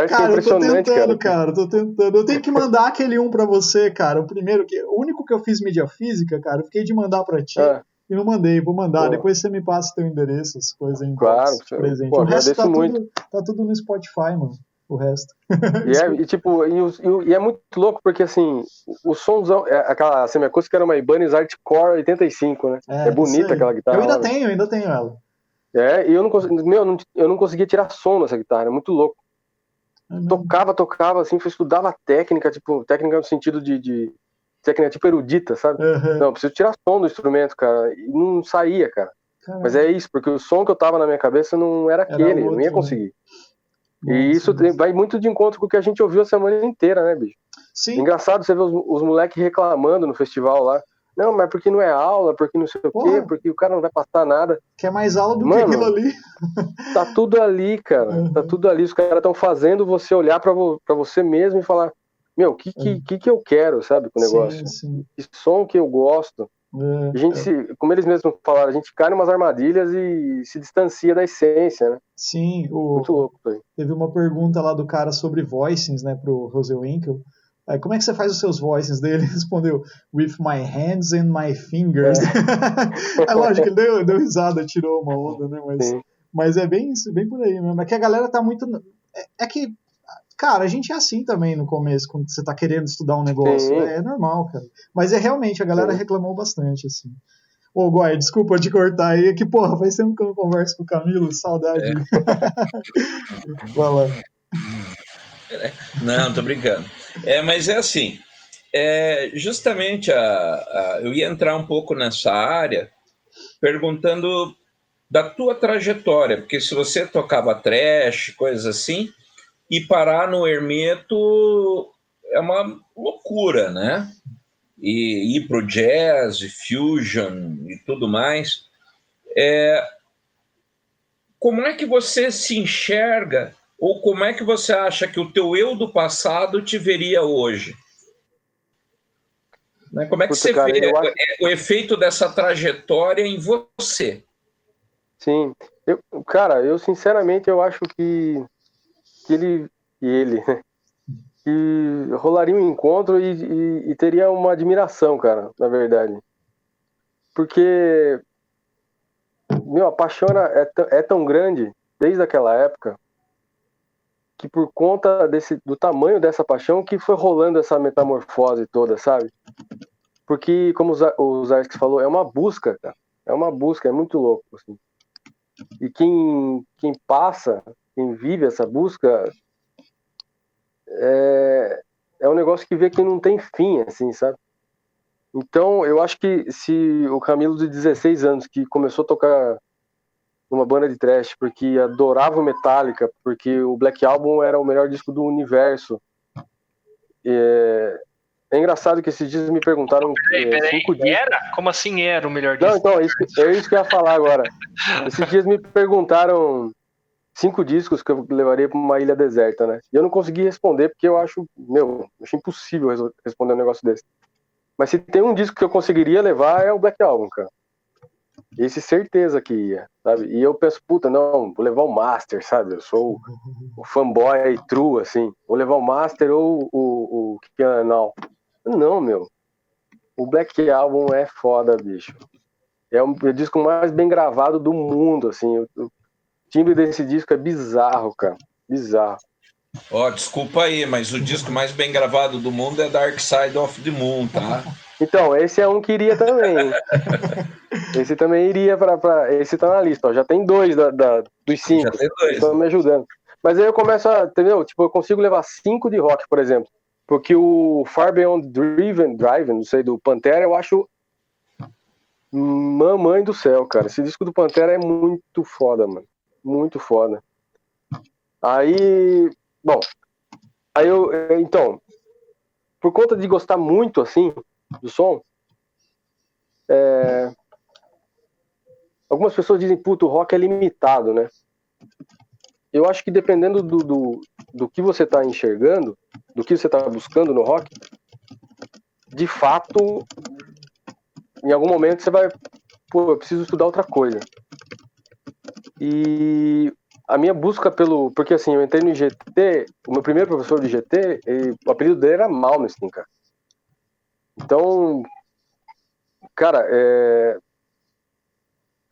Cara, eu tô tentando, cara, tô tentando. Eu tenho que mandar aquele pra você, cara. O único que eu fiz mídia física, cara, eu fiquei de mandar pra ti. e não mandei. Vou mandar. Pô. Depois você me passa teu endereço, as coisas em Claro, presente. pô, O resto agradeço muito. tá tudo no Spotify, mano. O resto. E é muito louco, porque assim, o somzão, aquela semiacústica era uma Ibanez Artcore 85, né? É isso bonita aí. aquela guitarra. Eu ainda tenho ela. E eu não conseguia tirar som nessa guitarra, é muito louco. Tocava, assim, estudava técnica, tipo, técnica no sentido de técnica tipo erudita, sabe? Uhum. Não, eu preciso tirar som do instrumento, cara. E não saía, cara. Caramba. Mas é isso, porque o som que eu tava na minha cabeça não era aquele, outro, eu não ia conseguir. Né? E isso vai muito de encontro com o que a gente ouviu a semana inteira, né, bicho? Sim. Engraçado você ver os moleques reclamando no festival lá. Não, mas porque não é aula, porque não sei o quê, porque o cara não vai passar nada. Quer mais aula do que aquilo ali. Tá tudo ali, cara. Uhum. Tá tudo ali. Os caras estão fazendo você olhar pra você mesmo e falar: meu, o que eu quero, sabe, com o negócio? Sim. Que som que eu gosto. A gente, como eles mesmos falaram, a gente cai em umas armadilhas e se distancia da essência, né? Sim. Muito louco isso aí. Teve uma pergunta lá do cara sobre voicings, né, pro Rosewinkel. Como é que você faz os seus voicings dele? Ele respondeu, with my hands and my fingers. É lógico, ele deu risada, tirou uma onda, né? Mas é bem por aí mesmo. É que a galera tá muito... É que, cara, a gente é assim também no começo, quando você tá querendo estudar um negócio. É normal, cara. Mas realmente, a galera reclamou bastante, assim. Ô, Goy, desculpa te cortar aí, é que, porra, faz tempo que eu não converso com o Camilo, saudade. Vai lá. Não, tô brincando. Mas é assim, justamente eu ia entrar um pouco nessa área perguntando da tua trajetória, porque se você tocava thrash, coisas assim, e parar no Hermeto é uma loucura, né? E ir pro jazz, e fusion e tudo mais. Como é que você se enxerga, ou como é que você acha que o teu eu do passado te veria hoje? Né? Como é que você vê o efeito dessa trajetória em você? Sim, eu sinceramente eu acho que ele né, que rolaria um encontro e teria uma admiração, cara, na verdade. Porque, meu, a paixão é tão grande desde aquela época que por conta do tamanho dessa paixão que foi rolando essa metamorfose toda, sabe? Porque, como o Zarski falou, é uma busca, cara. É uma busca, é muito louco, assim. E quem vive essa busca é um negócio que vê que não tem fim, assim, sabe? Então, eu acho que se o Camilo de 16 anos, que começou a tocar numa banda de thrash, porque adorava o Metallica, porque o Black Album era o melhor disco do universo. É engraçado que esses dias me perguntaram... Peraí, era? Como assim era o melhor disco? Não, então, é isso que eu ia falar agora. Esses dias me perguntaram 5 discos que eu levaria para uma ilha deserta, né? E eu não consegui responder, porque eu acho impossível responder um negócio desse. Mas se tem um disco que eu conseguiria levar, é o Black Album, cara. Esse certeza que ia, sabe? E eu penso, puta, não, vou levar o Master, sabe? Eu sou o fanboy true, assim. Vou levar o Master ou o Kianal. Não, meu. O Black Album é foda, bicho. É o disco mais bem gravado do mundo, assim. O timbre desse disco é bizarro, cara. Bizarro. Desculpa aí, mas o disco mais bem gravado do mundo é Dark Side of the Moon, tá? Então, esse é um que iria também. Esse também iria esse tá na lista, ó. Já tem 2 dos 5. Já tem 2. Estão me ajudando. Mas aí eu começo entendeu? Tipo, eu consigo levar 5 de rock, por exemplo. Porque o Far Beyond Driven, não sei, do Pantera, eu acho... Mamãe do céu, cara. Esse disco do Pantera é muito foda, mano. Muito foda. Aí... Bom... Então... Por conta de gostar muito, assim, do som... Algumas pessoas dizem, puto, o rock é limitado, né? Eu acho que dependendo do que você tá enxergando, do que você tá buscando no rock, de fato, em algum momento você vai, eu preciso estudar outra coisa. E a minha busca porque assim, eu entrei no IGT, o meu primeiro professor de IGT, o apelido dele era Malmsteen, cara. Então, cara,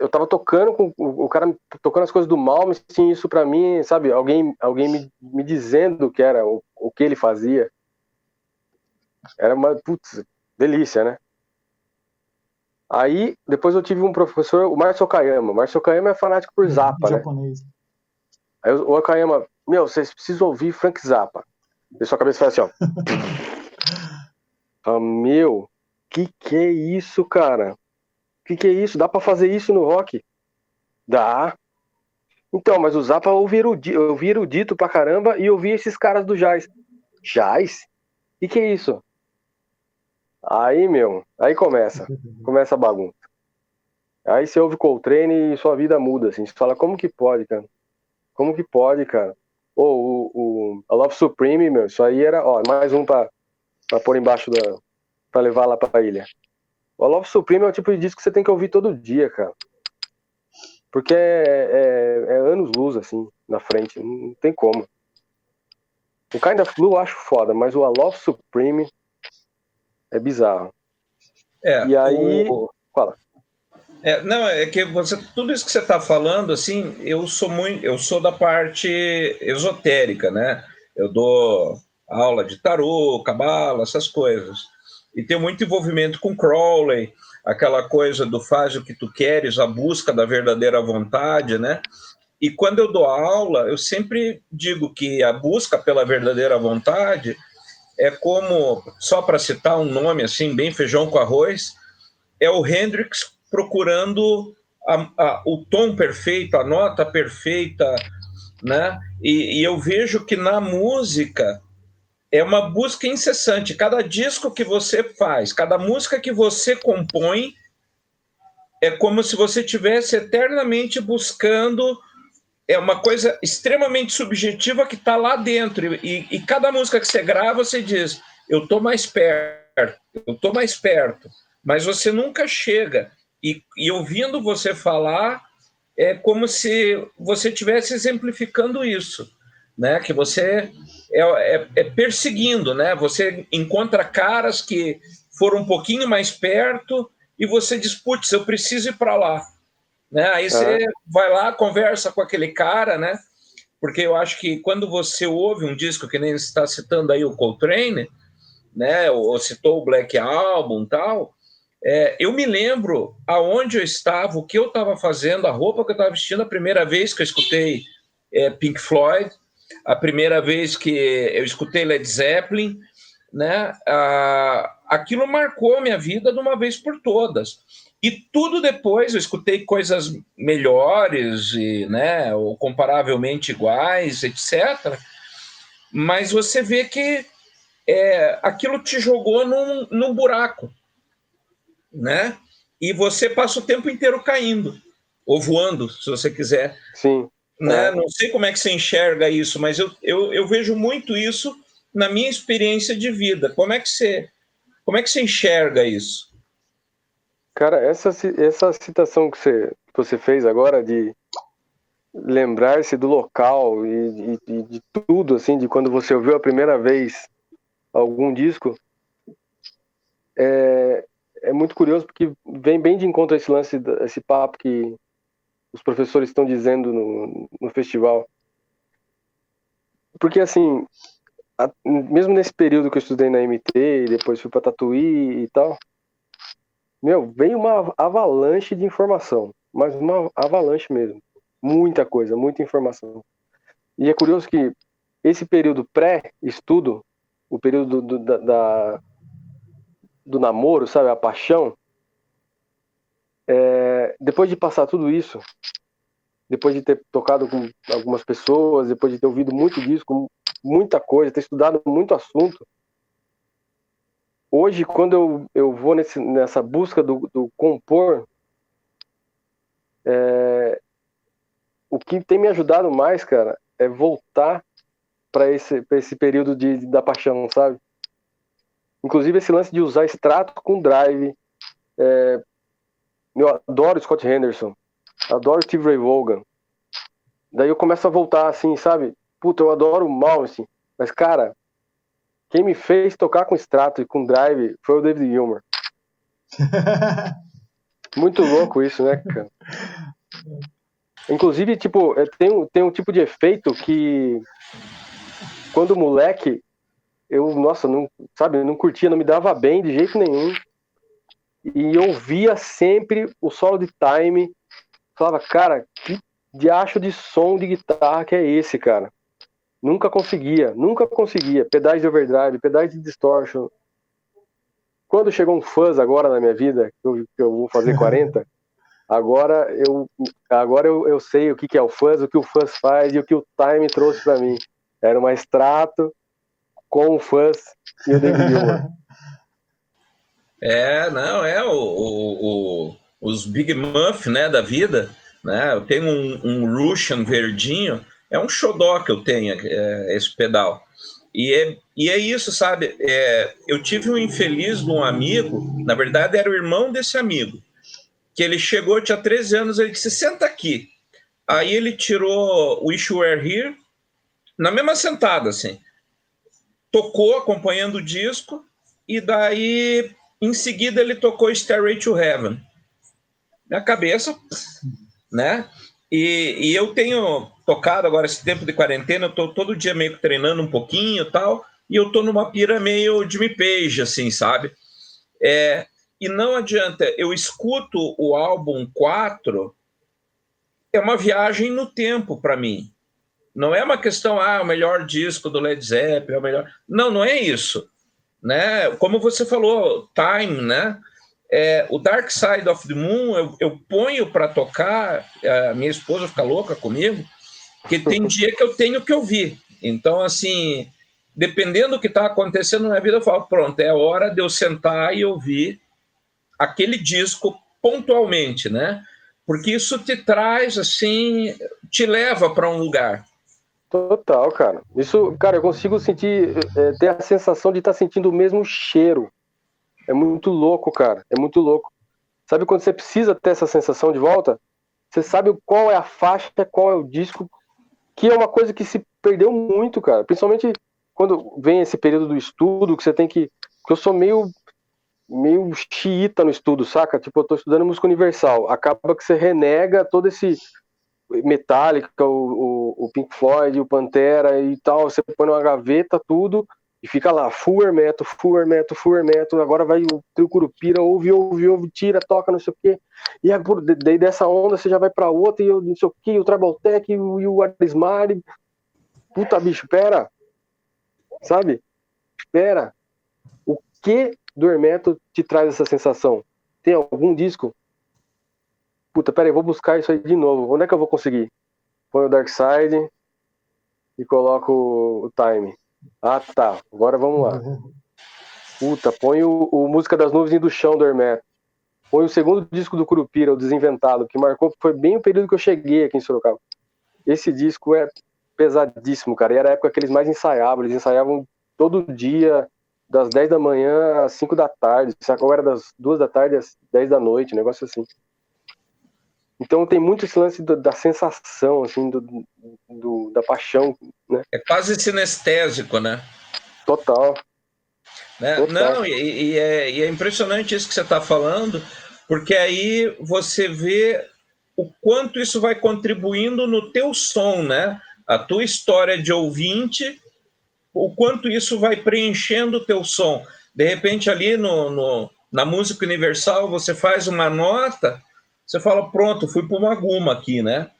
eu tava tocando com o cara tocando as coisas do Malmsteen, assim, isso pra mim, sabe, alguém me dizendo que era o que ele fazia. Era uma, putz, delícia, né? Aí, depois eu tive um professor, o Márcio Okayama. O Márcio Okayama é fanático por Zappa, né? Japonês. Aí o Okayama, vocês precisam ouvir Frank Zappa. E sua cabeça faz assim, ó. Que é isso, cara? Que é isso? Dá pra fazer isso no rock? Dá. Então, mas o Zappa eu vi erudito pra caramba e eu vi esses caras do jazz. Jazz? Que é isso? Aí, aí começa a bagunça. Aí você ouve Coltrane e sua vida muda, assim. Você fala, como que pode, cara? Como que pode, cara? O A Love Supreme, isso aí era, mais um pra pôr embaixo pra levar lá pra ilha. O A Love Supreme é o tipo de disco que você tem que ouvir todo dia, cara. Porque é anos-luz, assim, na frente. Não tem como. O Kind of Blue eu acho foda, mas o A Love Supreme é bizarro. E aí... Fala. Não, é que tudo isso que você está falando, assim, eu sou da parte esotérica, né? Eu dou aula de tarô, cabala, essas coisas. E tenho muito envolvimento com Crowley, aquela coisa do faz o que tu queres, a busca da verdadeira vontade, né? E quando eu dou aula, eu sempre digo que a busca pela verdadeira vontade é como, só para citar um nome assim, bem feijão com arroz, é o Hendrix procurando o tom perfeito, a nota perfeita, né? E eu vejo que na música é uma busca incessante. Cada disco que você faz, cada música que você compõe, é como se você estivesse eternamente buscando. É uma coisa extremamente subjetiva que está lá dentro. E cada música que você grava, você diz, eu estou mais perto, eu estou mais perto. Mas você nunca chega. E ouvindo você falar, é como se você estivesse exemplificando isso, né? Que você é perseguindo, né? Você encontra caras que foram um pouquinho mais perto e você diz, putz, eu preciso ir para lá. Né? Aí você vai lá, conversa com aquele cara, né? Porque eu acho que quando você ouve um disco, que nem você está citando aí o Coltrane, né? Ou citou o Black Album e tal, eu me lembro aonde eu estava, o que eu estava fazendo, a roupa que eu estava vestindo a primeira vez que eu escutei Pink Floyd, a primeira vez que eu escutei Led Zeppelin, né? Aquilo marcou a minha vida de uma vez por todas. E tudo depois eu escutei coisas melhores, né, ou comparavelmente iguais, etc. Mas você vê que aquilo te jogou num buraco, né? E você passa o tempo inteiro caindo, ou voando, se você quiser. Sim. Né? Não sei como é que você enxerga isso, mas eu vejo muito isso na minha experiência de vida. Como é que você enxerga isso? Cara, essa citação que você fez agora de lembrar-se do local e de tudo, assim, de quando você ouviu a primeira vez algum disco, é muito curioso porque vem bem de encontro a esse lance, esse papo que os professores estão dizendo no festival. Porque, assim, mesmo nesse período que eu estudei na MT e depois fui pra Tatuí e tal, veio uma avalanche de informação, mas uma avalanche mesmo. Muita coisa, muita informação. E é curioso que esse período pré-estudo, o período do namoro, sabe, a paixão, depois de passar tudo isso, depois de ter tocado com algumas pessoas, depois de ter ouvido muito disco, muita coisa, ter estudado muito assunto, hoje, quando eu vou nessa busca do compor, o que tem me ajudado mais, cara, é voltar para esse período da paixão, sabe? Inclusive esse lance de usar extrato com drive. Eu adoro Scott Henderson, adoro Steve Ray Vaughan. Daí eu começo a voltar assim, sabe? Puta, eu adoro o Malmsteen, mas cara, quem me fez tocar com extrato e com drive foi o David Gilmour. Muito louco isso, né, cara? Inclusive, tipo, tem um tipo de efeito que, quando moleque, eu, nossa, não curtia, não me dava bem de jeito nenhum. E eu via sempre o solo de Time. Falava, cara, que diacho de som de guitarra que é esse, cara? Nunca conseguia. Pedais de overdrive, pedais de distortion. Quando chegou um fuzz agora na minha vida, que eu vou fazer 40, agora eu sei o que é o fuzz, o que o fuzz faz e o que o Time trouxe pra mim. Era uma Strato com o fuzz e o David Gilmour. Os Big Muff, né, da vida, né? Eu tenho um Russian verdinho, é um xodó que eu tenho, esse pedal. E é isso, sabe? Eu tive um infeliz de um amigo, na verdade era o irmão desse amigo, que ele chegou, tinha 13 anos, ele disse, senta aqui. Aí ele tirou o Wish You Were Here, na mesma sentada, assim. Tocou, acompanhando o disco, e daí, em seguida, ele tocou Stairway to Heaven. Na cabeça, né? E eu tenho tocado agora esse tempo de quarentena, eu tô todo dia meio que treinando um pouquinho e tal, e eu tô numa pira meio Jimmy Page, assim, sabe? E não adianta, eu escuto o álbum 4, é uma viagem no tempo para mim. Não é uma questão, o melhor disco do Led Zeppelin, é o melhor... Não é isso. Né? Como você falou, Time, né? O Dark Side of the Moon, eu ponho para tocar, a minha esposa fica louca comigo, porque tem dia que eu tenho que ouvir. Então, assim, dependendo do que está acontecendo na minha vida, eu falo, pronto, é hora de eu sentar e ouvir aquele disco pontualmente, né? Porque isso te traz, assim, te leva para um lugar. Total, cara. Isso, cara, eu consigo sentir, ter a sensação de estar sentindo o mesmo cheiro. É muito louco, cara. É muito louco. Sabe quando você precisa ter essa sensação de volta? Você sabe qual é a faixa, qual é o disco, que é uma coisa que se perdeu muito, cara. Principalmente quando vem esse período do estudo, que você tem que... Porque eu sou meio xiita no estudo, saca? Tipo, eu tô estudando música universal. Acaba que você renega todo esse Metallica, o Pink Floyd, o Pantera e tal. Você põe numa gaveta tudo e fica lá, full metal, agora vai o trio Curupira, ouve, tira, toca, não sei o quê. E daí dessa onda você já vai pra outra, e não sei o quê, o Treboltec e o Arismari. Puta, bicho, pera. Sabe? Espera. O que do Air Metal te traz essa sensação? Tem algum disco? Puta, pera aí, vou buscar isso aí de novo. Onde é que eu vou conseguir? Põe o Dark Side e coloco o Time. Ah, tá. Agora vamos lá. Puta, põe o Música das Nuvens e do Chão do Air Metal. Põe o segundo disco do Curupira, o Desinventado, que marcou, foi bem o período que eu cheguei aqui em Sorocaba. Esse disco é pesadíssimo, cara. E era a época que eles mais ensaiavam. Eles ensaiavam todo dia, das 10 da manhã às 5 da tarde. Agora era das 2 da tarde às 10 da noite, um negócio assim. Então tem muito esse lance da sensação, assim, da paixão, né? É quase sinestésico, né? Total. Né? Total. Não, e é impressionante isso que você está falando, porque aí você vê o quanto isso vai contribuindo no teu som, né? A tua história de ouvinte, o quanto isso vai preenchendo o teu som. De repente ali na música universal você faz uma nota, você fala, pronto, fui para uma Guma aqui, né?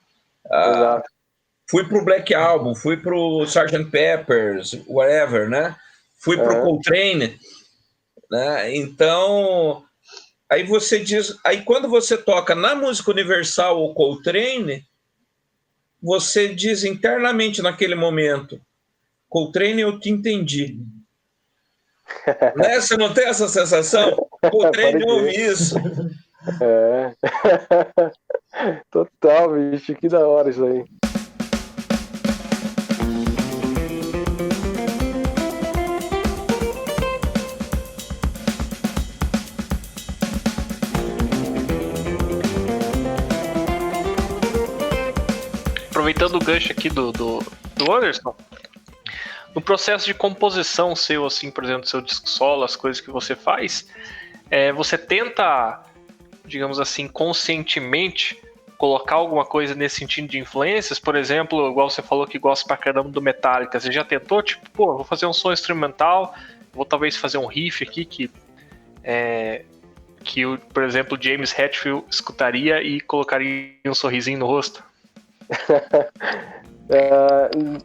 Exato. Fui para o Black Album, fui para o Sgt. Pepper's, whatever, né? Fui para o Coltrane, né? Então, aí você diz, aí quando você toca na música universal ou Coltrane, você diz internamente naquele momento, Coltrane, eu te entendi. Né? Você não tem essa sensação? Coltrane, eu ouvi isso. Total, bicho, que da hora isso aí. Aproveitando o gancho aqui do Anderson, no processo de composição seu, assim, por exemplo, seu disco solo, as coisas que você faz, você tenta, digamos assim, conscientemente colocar alguma coisa nesse sentido de influências? Por exemplo, igual você falou que gosta pra caramba do Metallica, você já tentou, tipo, pô, vou fazer um som instrumental, vou talvez fazer um riff aqui que, por exemplo, o James Hetfield escutaria e colocaria um sorrisinho no rosto?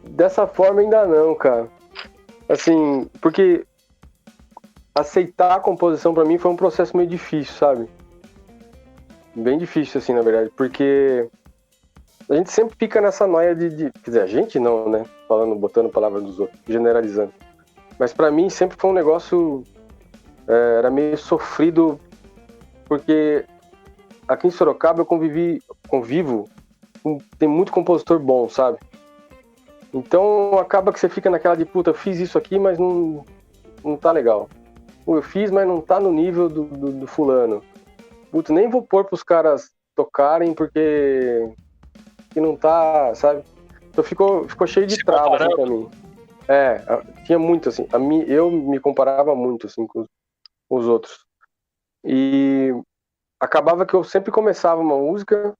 Dessa forma ainda não, cara. Assim, porque aceitar a composição pra mim foi um processo meio difícil, sabe? Bem difícil, assim, na verdade, porque a gente sempre fica nessa noia quer dizer, a gente não, né? Botando palavras dos outros, generalizando. Mas pra mim sempre foi um negócio, era meio sofrido, porque aqui em Sorocaba eu convivo, tem muito compositor bom, sabe? Então acaba que você fica naquela de, puta, eu fiz isso aqui, mas não tá legal. Eu fiz, mas não tá no nível do fulano. Puta, nem vou pôr pros caras tocarem porque que não tá, sabe? Então ficou cheio de trava assim, pra mim. Tinha muito assim. Eu me comparava muito assim com os outros. E acabava que eu sempre começava uma música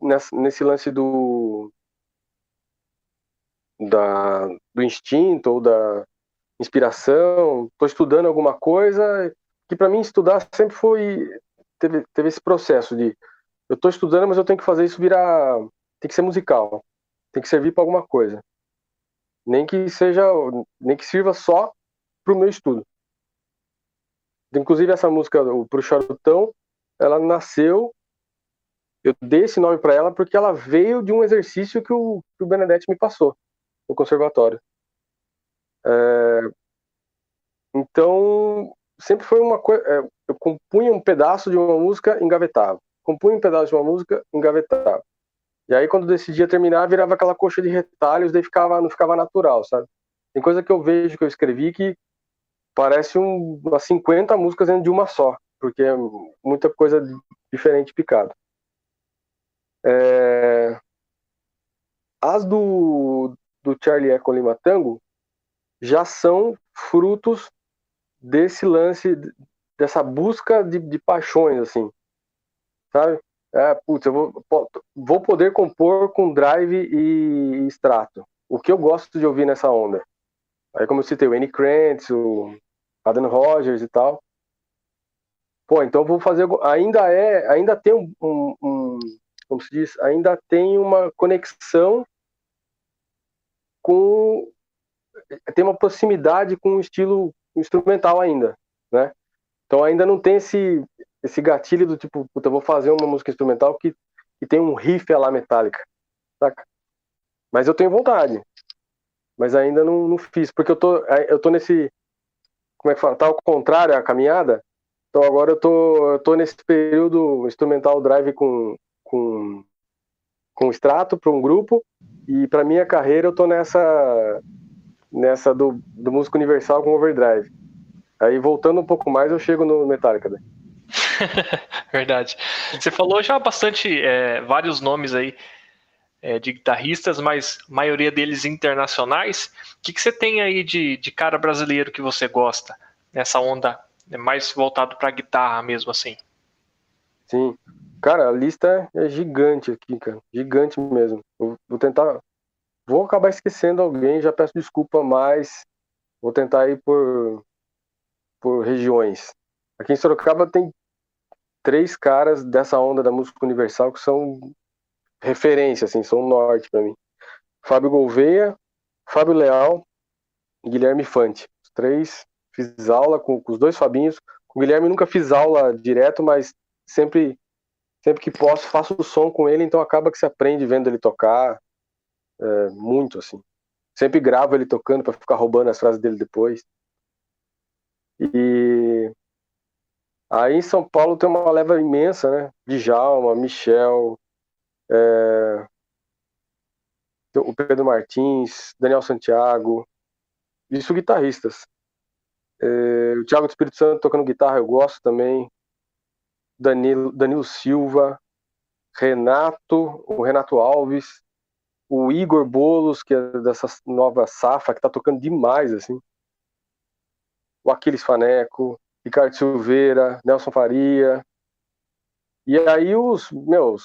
nesse lance do instinto ou da inspiração. Tô estudando alguma coisa que pra mim estudar sempre teve esse processo de eu tô estudando, mas eu tenho que fazer isso tem que ser musical, tem que servir para alguma coisa, nem que sirva só pro meu estudo. Inclusive essa música, o Pro Charutão, ela nasceu, eu dei esse nome para ela porque ela veio de um exercício que o Benedetti me passou no conservatório. Então sempre foi uma coisa, eu compunha um pedaço de uma música, engavetava. Compunha um pedaço de uma música, engavetava. E aí, quando decidia terminar, virava aquela coxa de retalhos, daí não ficava natural, sabe? Tem coisa que eu vejo que eu escrevi que parece umas 50 músicas dentro de uma só, porque é muita coisa diferente picada. As do Charlie Echo Lima Tango já são frutos desse lance, dessa busca de paixões, assim, sabe? Eu vou poder compor com drive e extrato. O que eu gosto de ouvir nessa onda? Aí, como eu citei, o Annie Krantz, o Adam Rogers e tal. Pô, então eu vou fazer. Ainda tem como se diz? Ainda tem uma conexão com. Tem uma proximidade com o estilo instrumental ainda, né? Então ainda não tem esse gatilho do tipo, puta, eu vou fazer uma música instrumental que tem um riff à la Metallica, saca? Mas eu tenho vontade. Mas ainda não fiz, porque eu tô nesse, como é que fala? Tá ao contrário a caminhada. Então agora eu tô nesse período instrumental drive com extrato para um grupo, e para minha carreira eu tô nessa do músico universal com overdrive. Aí voltando um pouco mais eu chego no Metallica, né? Verdade. Você falou já bastante, vários nomes aí de guitarristas, mas a maioria deles internacionais. O que você tem aí de cara brasileiro que você gosta nessa onda mais voltado para guitarra mesmo assim? Sim. Cara, a lista é gigante aqui, cara. Gigante mesmo. Eu vou tentar. Vou acabar esquecendo alguém, já peço desculpa, mas vou tentar ir por regiões. Aqui em Sorocaba tem 3 caras dessa onda da música universal que são referência, assim, são um norte para mim. Fábio Gouveia, Fábio Leal e Guilherme Fante. Os 3 fiz aula com os 2 Fabinhos. Com o Guilherme nunca fiz aula direto, mas sempre que posso faço o som com ele, então acaba que se aprende vendo ele tocar, muito assim. Sempre gravo ele tocando para ficar roubando as frases dele depois. E aí em São Paulo tem uma leva imensa, né? Djalma, Michel, o Pedro Martins, Daniel Santiago, isso guitarristas. O Thiago do Espírito Santo tocando guitarra eu gosto também. Danilo Silva, o Renato Alves, o Igor Bolos, que é dessa nova safra, que tá tocando demais, assim. O Aquiles Faneco, Ricardo Silveira, Nelson Faria. E aí os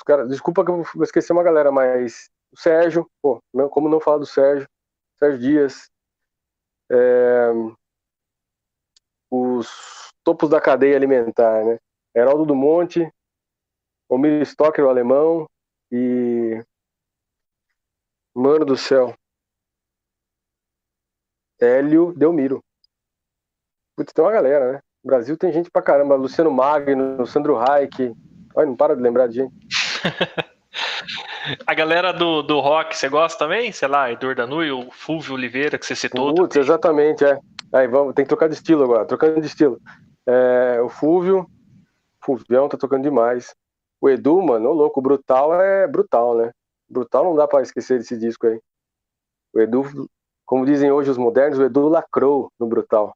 caras, desculpa que eu vou esquecer uma galera, mas o Sérgio, pô, como não falar do Sérgio Dias, os topos da cadeia alimentar, né? Heraldo do Monte, Almir Stocker, o alemão, e mano do céu, Hélio Delmiro. Putz, tem uma galera, né? No Brasil tem gente pra caramba, Luciano Magno, Sandro Reich, olha, não para de lembrar de gente. A galera do rock, você gosta também? Sei lá, Eduardo Danui, o Fulvio Oliveira, que você citou. Putz, exatamente, Aí vamos, tem que trocar de estilo agora, trocando de estilo. O Fulvião tá tocando demais. O Edu, mano, ô louco, o Brutal é brutal, né? Brutal não dá pra esquecer desse disco aí. O Edu, como dizem hoje os modernos, o Edu lacrou no Brutal.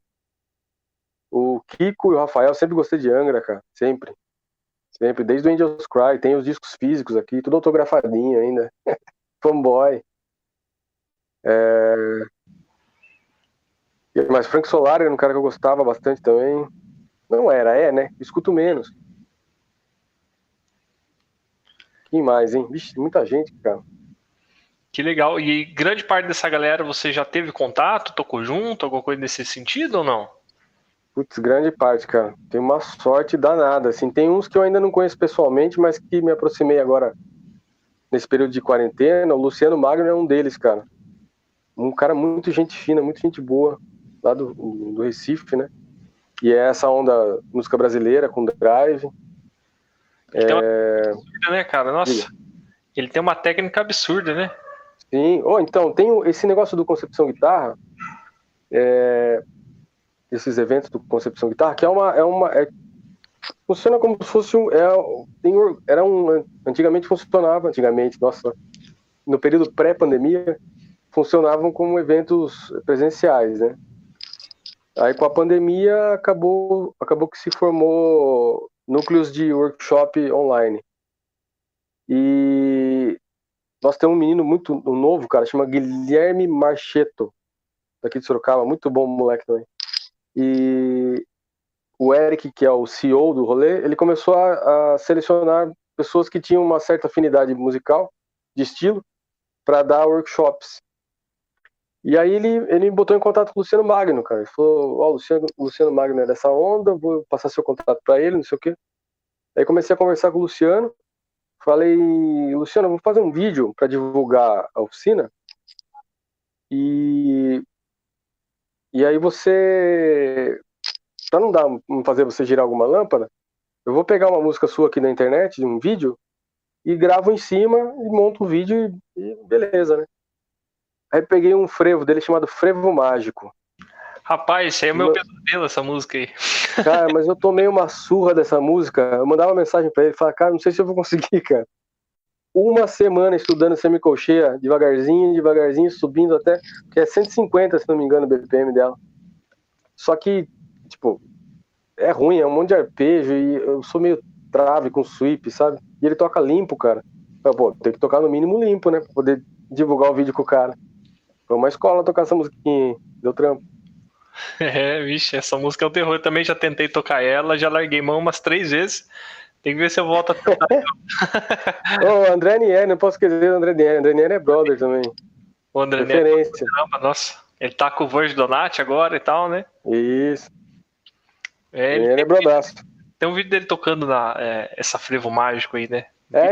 O Kiko e o Rafael, sempre gostei de Angra, cara, sempre. Sempre, desde o Angels Cry, tem os discos físicos aqui, tudo autografadinho ainda. Fanboy. Mas Frank Solari era um cara que eu gostava bastante também. Não era, né? Escuto menos. Quem mais, hein? Vixe, muita gente, cara. Que legal. E grande parte dessa galera você já teve contato, tocou junto, alguma coisa nesse sentido ou não? Putz, grande parte, cara. Tem uma sorte danada, assim. Tem uns que eu ainda não conheço pessoalmente, mas que me aproximei agora nesse período de quarentena. O Luciano Magno é um deles, cara. Um cara muito gente fina, muito gente boa, lá do Recife, né? E é essa onda música brasileira, com drive. Ele tem uma técnica absurda, né, cara? Nossa, ele tem uma técnica absurda, né? Sim. Então, tem esse negócio do Concepção Guitarra, esses eventos do Concepção Guitarra, que funciona como se fosse antigamente funcionava, nossa, no período pré-pandemia, funcionavam como eventos presenciais, né? Aí com a pandemia acabou que se formou núcleos de workshop online. E nós temos um menino muito novo, cara, chama Guilherme Marchetto, daqui de Sorocaba, muito bom moleque também. E o Eric, que é o CEO do rolê, ele começou a selecionar pessoas que tinham uma certa afinidade musical, de estilo, para dar workshops. E aí ele me botou em contato com o Luciano Magno, cara. Ele falou, Luciano Magno é dessa onda, vou passar seu contato para ele, não sei o quê. Aí comecei a conversar com o Luciano, falei, Luciano, vamos fazer um vídeo para divulgar a oficina. E aí você, para não fazer você girar alguma lâmpada, eu vou pegar uma música sua aqui na internet, um vídeo, e gravo em cima e monto um vídeo e beleza, né? Aí peguei um frevo dele chamado Frevo Mágico. Rapaz, esse aí é o meu pesadelo, essa música aí. Cara, mas eu tomei uma surra dessa música. Eu mandava uma mensagem pra ele, falava, cara, não sei se eu vou conseguir, cara. Uma semana estudando semicolcheia, devagarzinho, subindo até, que é 150, se não me engano, o BPM dela. Só que, tipo, é ruim, é um monte de arpejo e eu sou meio trave com sweep, sabe? E ele toca limpo, cara. Pô, tem que tocar no mínimo limpo, né? Pra poder divulgar o vídeo com o cara. Foi uma escola tocar essa musiquinha, deu trampo. Vixe, essa música é o terror. Eu também já tentei tocar ela, já larguei mão umas 3 vezes. Tem que ver se eu volto a tocar. André Nier, não posso esquecer do André Nier. André Nier é brother também. O André referência. Caramba, nossa. Ele tá com o Virgil Donati agora e tal, né? Isso. Ele é brodaço. Tem um vídeo dele tocando essa frevo mágico aí, né?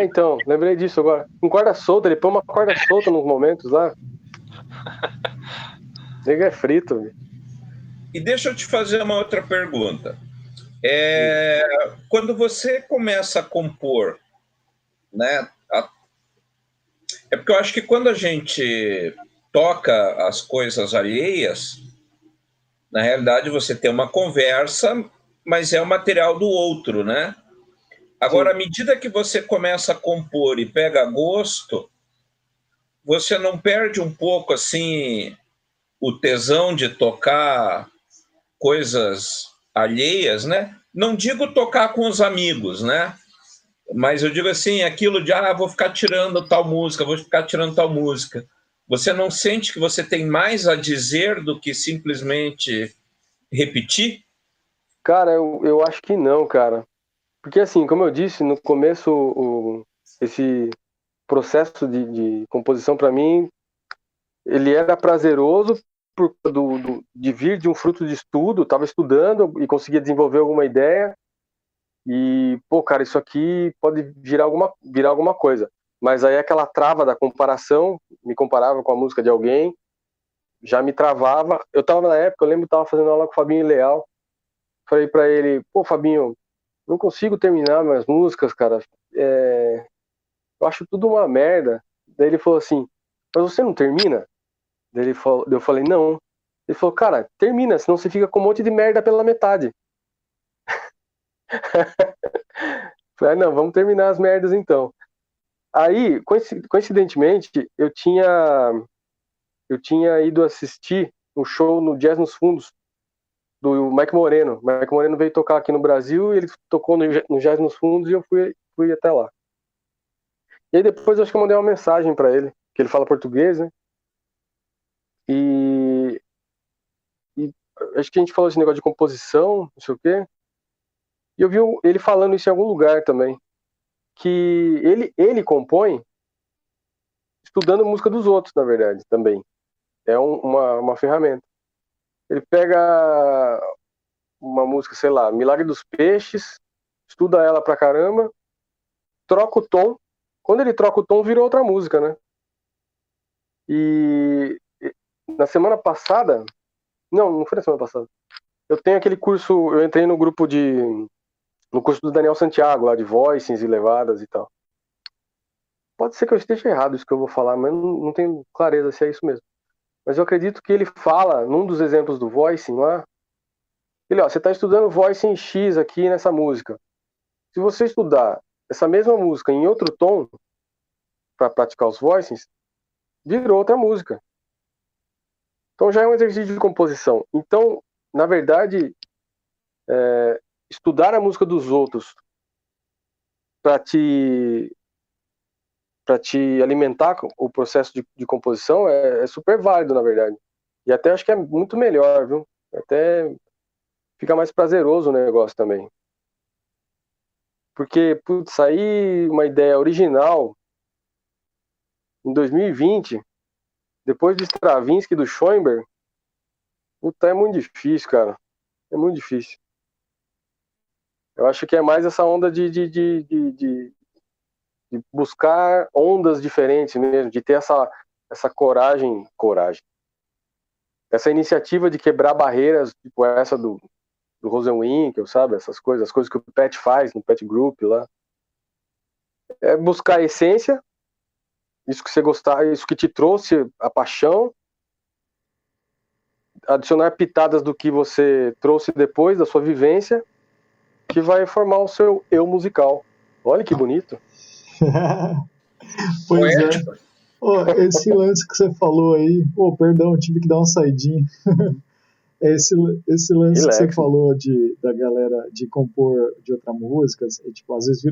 Então, lembrei disso agora. Com corda solta, ele põe uma corda solta nos momentos lá. Ele é frito. E deixa eu te fazer uma outra pergunta. Quando você começa a compor, né? É porque eu acho que quando a gente toca as coisas alheias, na realidade você tem uma conversa, mas é o material do outro, né? Agora, à medida que você começa a compor e pega gosto, você não perde um pouco, assim, o tesão de tocar coisas alheias, né? Não digo tocar com os amigos, né? Mas eu digo assim, aquilo de, vou ficar tirando tal música, vou ficar tirando tal música. Você não sente que você tem mais a dizer do que simplesmente repetir? Cara, eu acho que não, cara. Porque assim, como eu disse, no começo, esse processo de composição para mim, ele era prazeroso de vir de um fruto de estudo, estava estudando e conseguia desenvolver alguma ideia e, pô, cara, isso aqui pode virar alguma coisa. Mas aí aquela trava da comparação, me comparava com a música de alguém, já me travava. Eu tava na época, eu lembro que tava fazendo aula com o Fabinho Leal, falei para ele, pô, Fabinho, não consigo terminar minhas músicas, cara, eu acho tudo uma merda. Daí ele falou assim, mas você não termina? Eu falei, não. Ele falou, cara, termina, senão você fica com um monte de merda pela metade. Falei, não, vamos terminar as merdas então. Aí, coincidentemente, eu tinha ido assistir um show no Jazz nos Fundos do Mike Moreno. O Mike Moreno veio tocar aqui no Brasil e ele tocou no Jazz nos Fundos e eu fui até lá. E aí depois eu acho que eu mandei uma mensagem para ele, que ele fala português, né? E acho que a gente falou esse negócio de composição, não sei o quê. E eu vi ele falando isso em algum lugar também. Que ele compõe estudando música dos outros, na verdade, também. É uma ferramenta. Ele pega uma música, sei lá, Milagre dos Peixes, estuda ela pra caramba, troca o tom. Quando ele troca o tom, vira outra música, né? E na semana passada... Não foi na semana passada. Eu tenho aquele curso, eu entrei no curso do Daniel Santiago, lá de voicings e levadas e tal. Pode ser que eu esteja errado isso que eu vou falar, mas não tenho clareza se é isso mesmo. Mas eu acredito que ele fala, num dos exemplos do voicing lá, você está estudando voicing X aqui nessa música. Se você estudar essa mesma música em outro tom, para praticar os voicings, virou outra música. Então já é um exercício de composição. Então, na verdade, estudar a música dos outros para te alimentar o processo de composição é super válido, na verdade. E até acho que é muito melhor, viu? Até fica mais prazeroso o negócio também. Porque, putz, sair uma ideia original em 2020, depois do Stravinsky e do Schoenberg, puta, é muito difícil, cara. É muito difícil. Eu acho que é mais essa onda de buscar ondas diferentes mesmo, de ter essa coragem, essa iniciativa de quebrar barreiras, tipo essa do Rosenwinkel, sabe? Essas coisas, as coisas que o Pet faz no Pet Group lá. É buscar a essência, isso que você gostar, isso que te trouxe a paixão, adicionar pitadas do que você trouxe depois da sua vivência, que vai formar o seu eu musical. Olha que bonito. Pois é. Esse lance que você falou aí, perdão, tive que dar uma saidinha. Esse lance que você falou da galera de compor de outra música, tipo, às vezes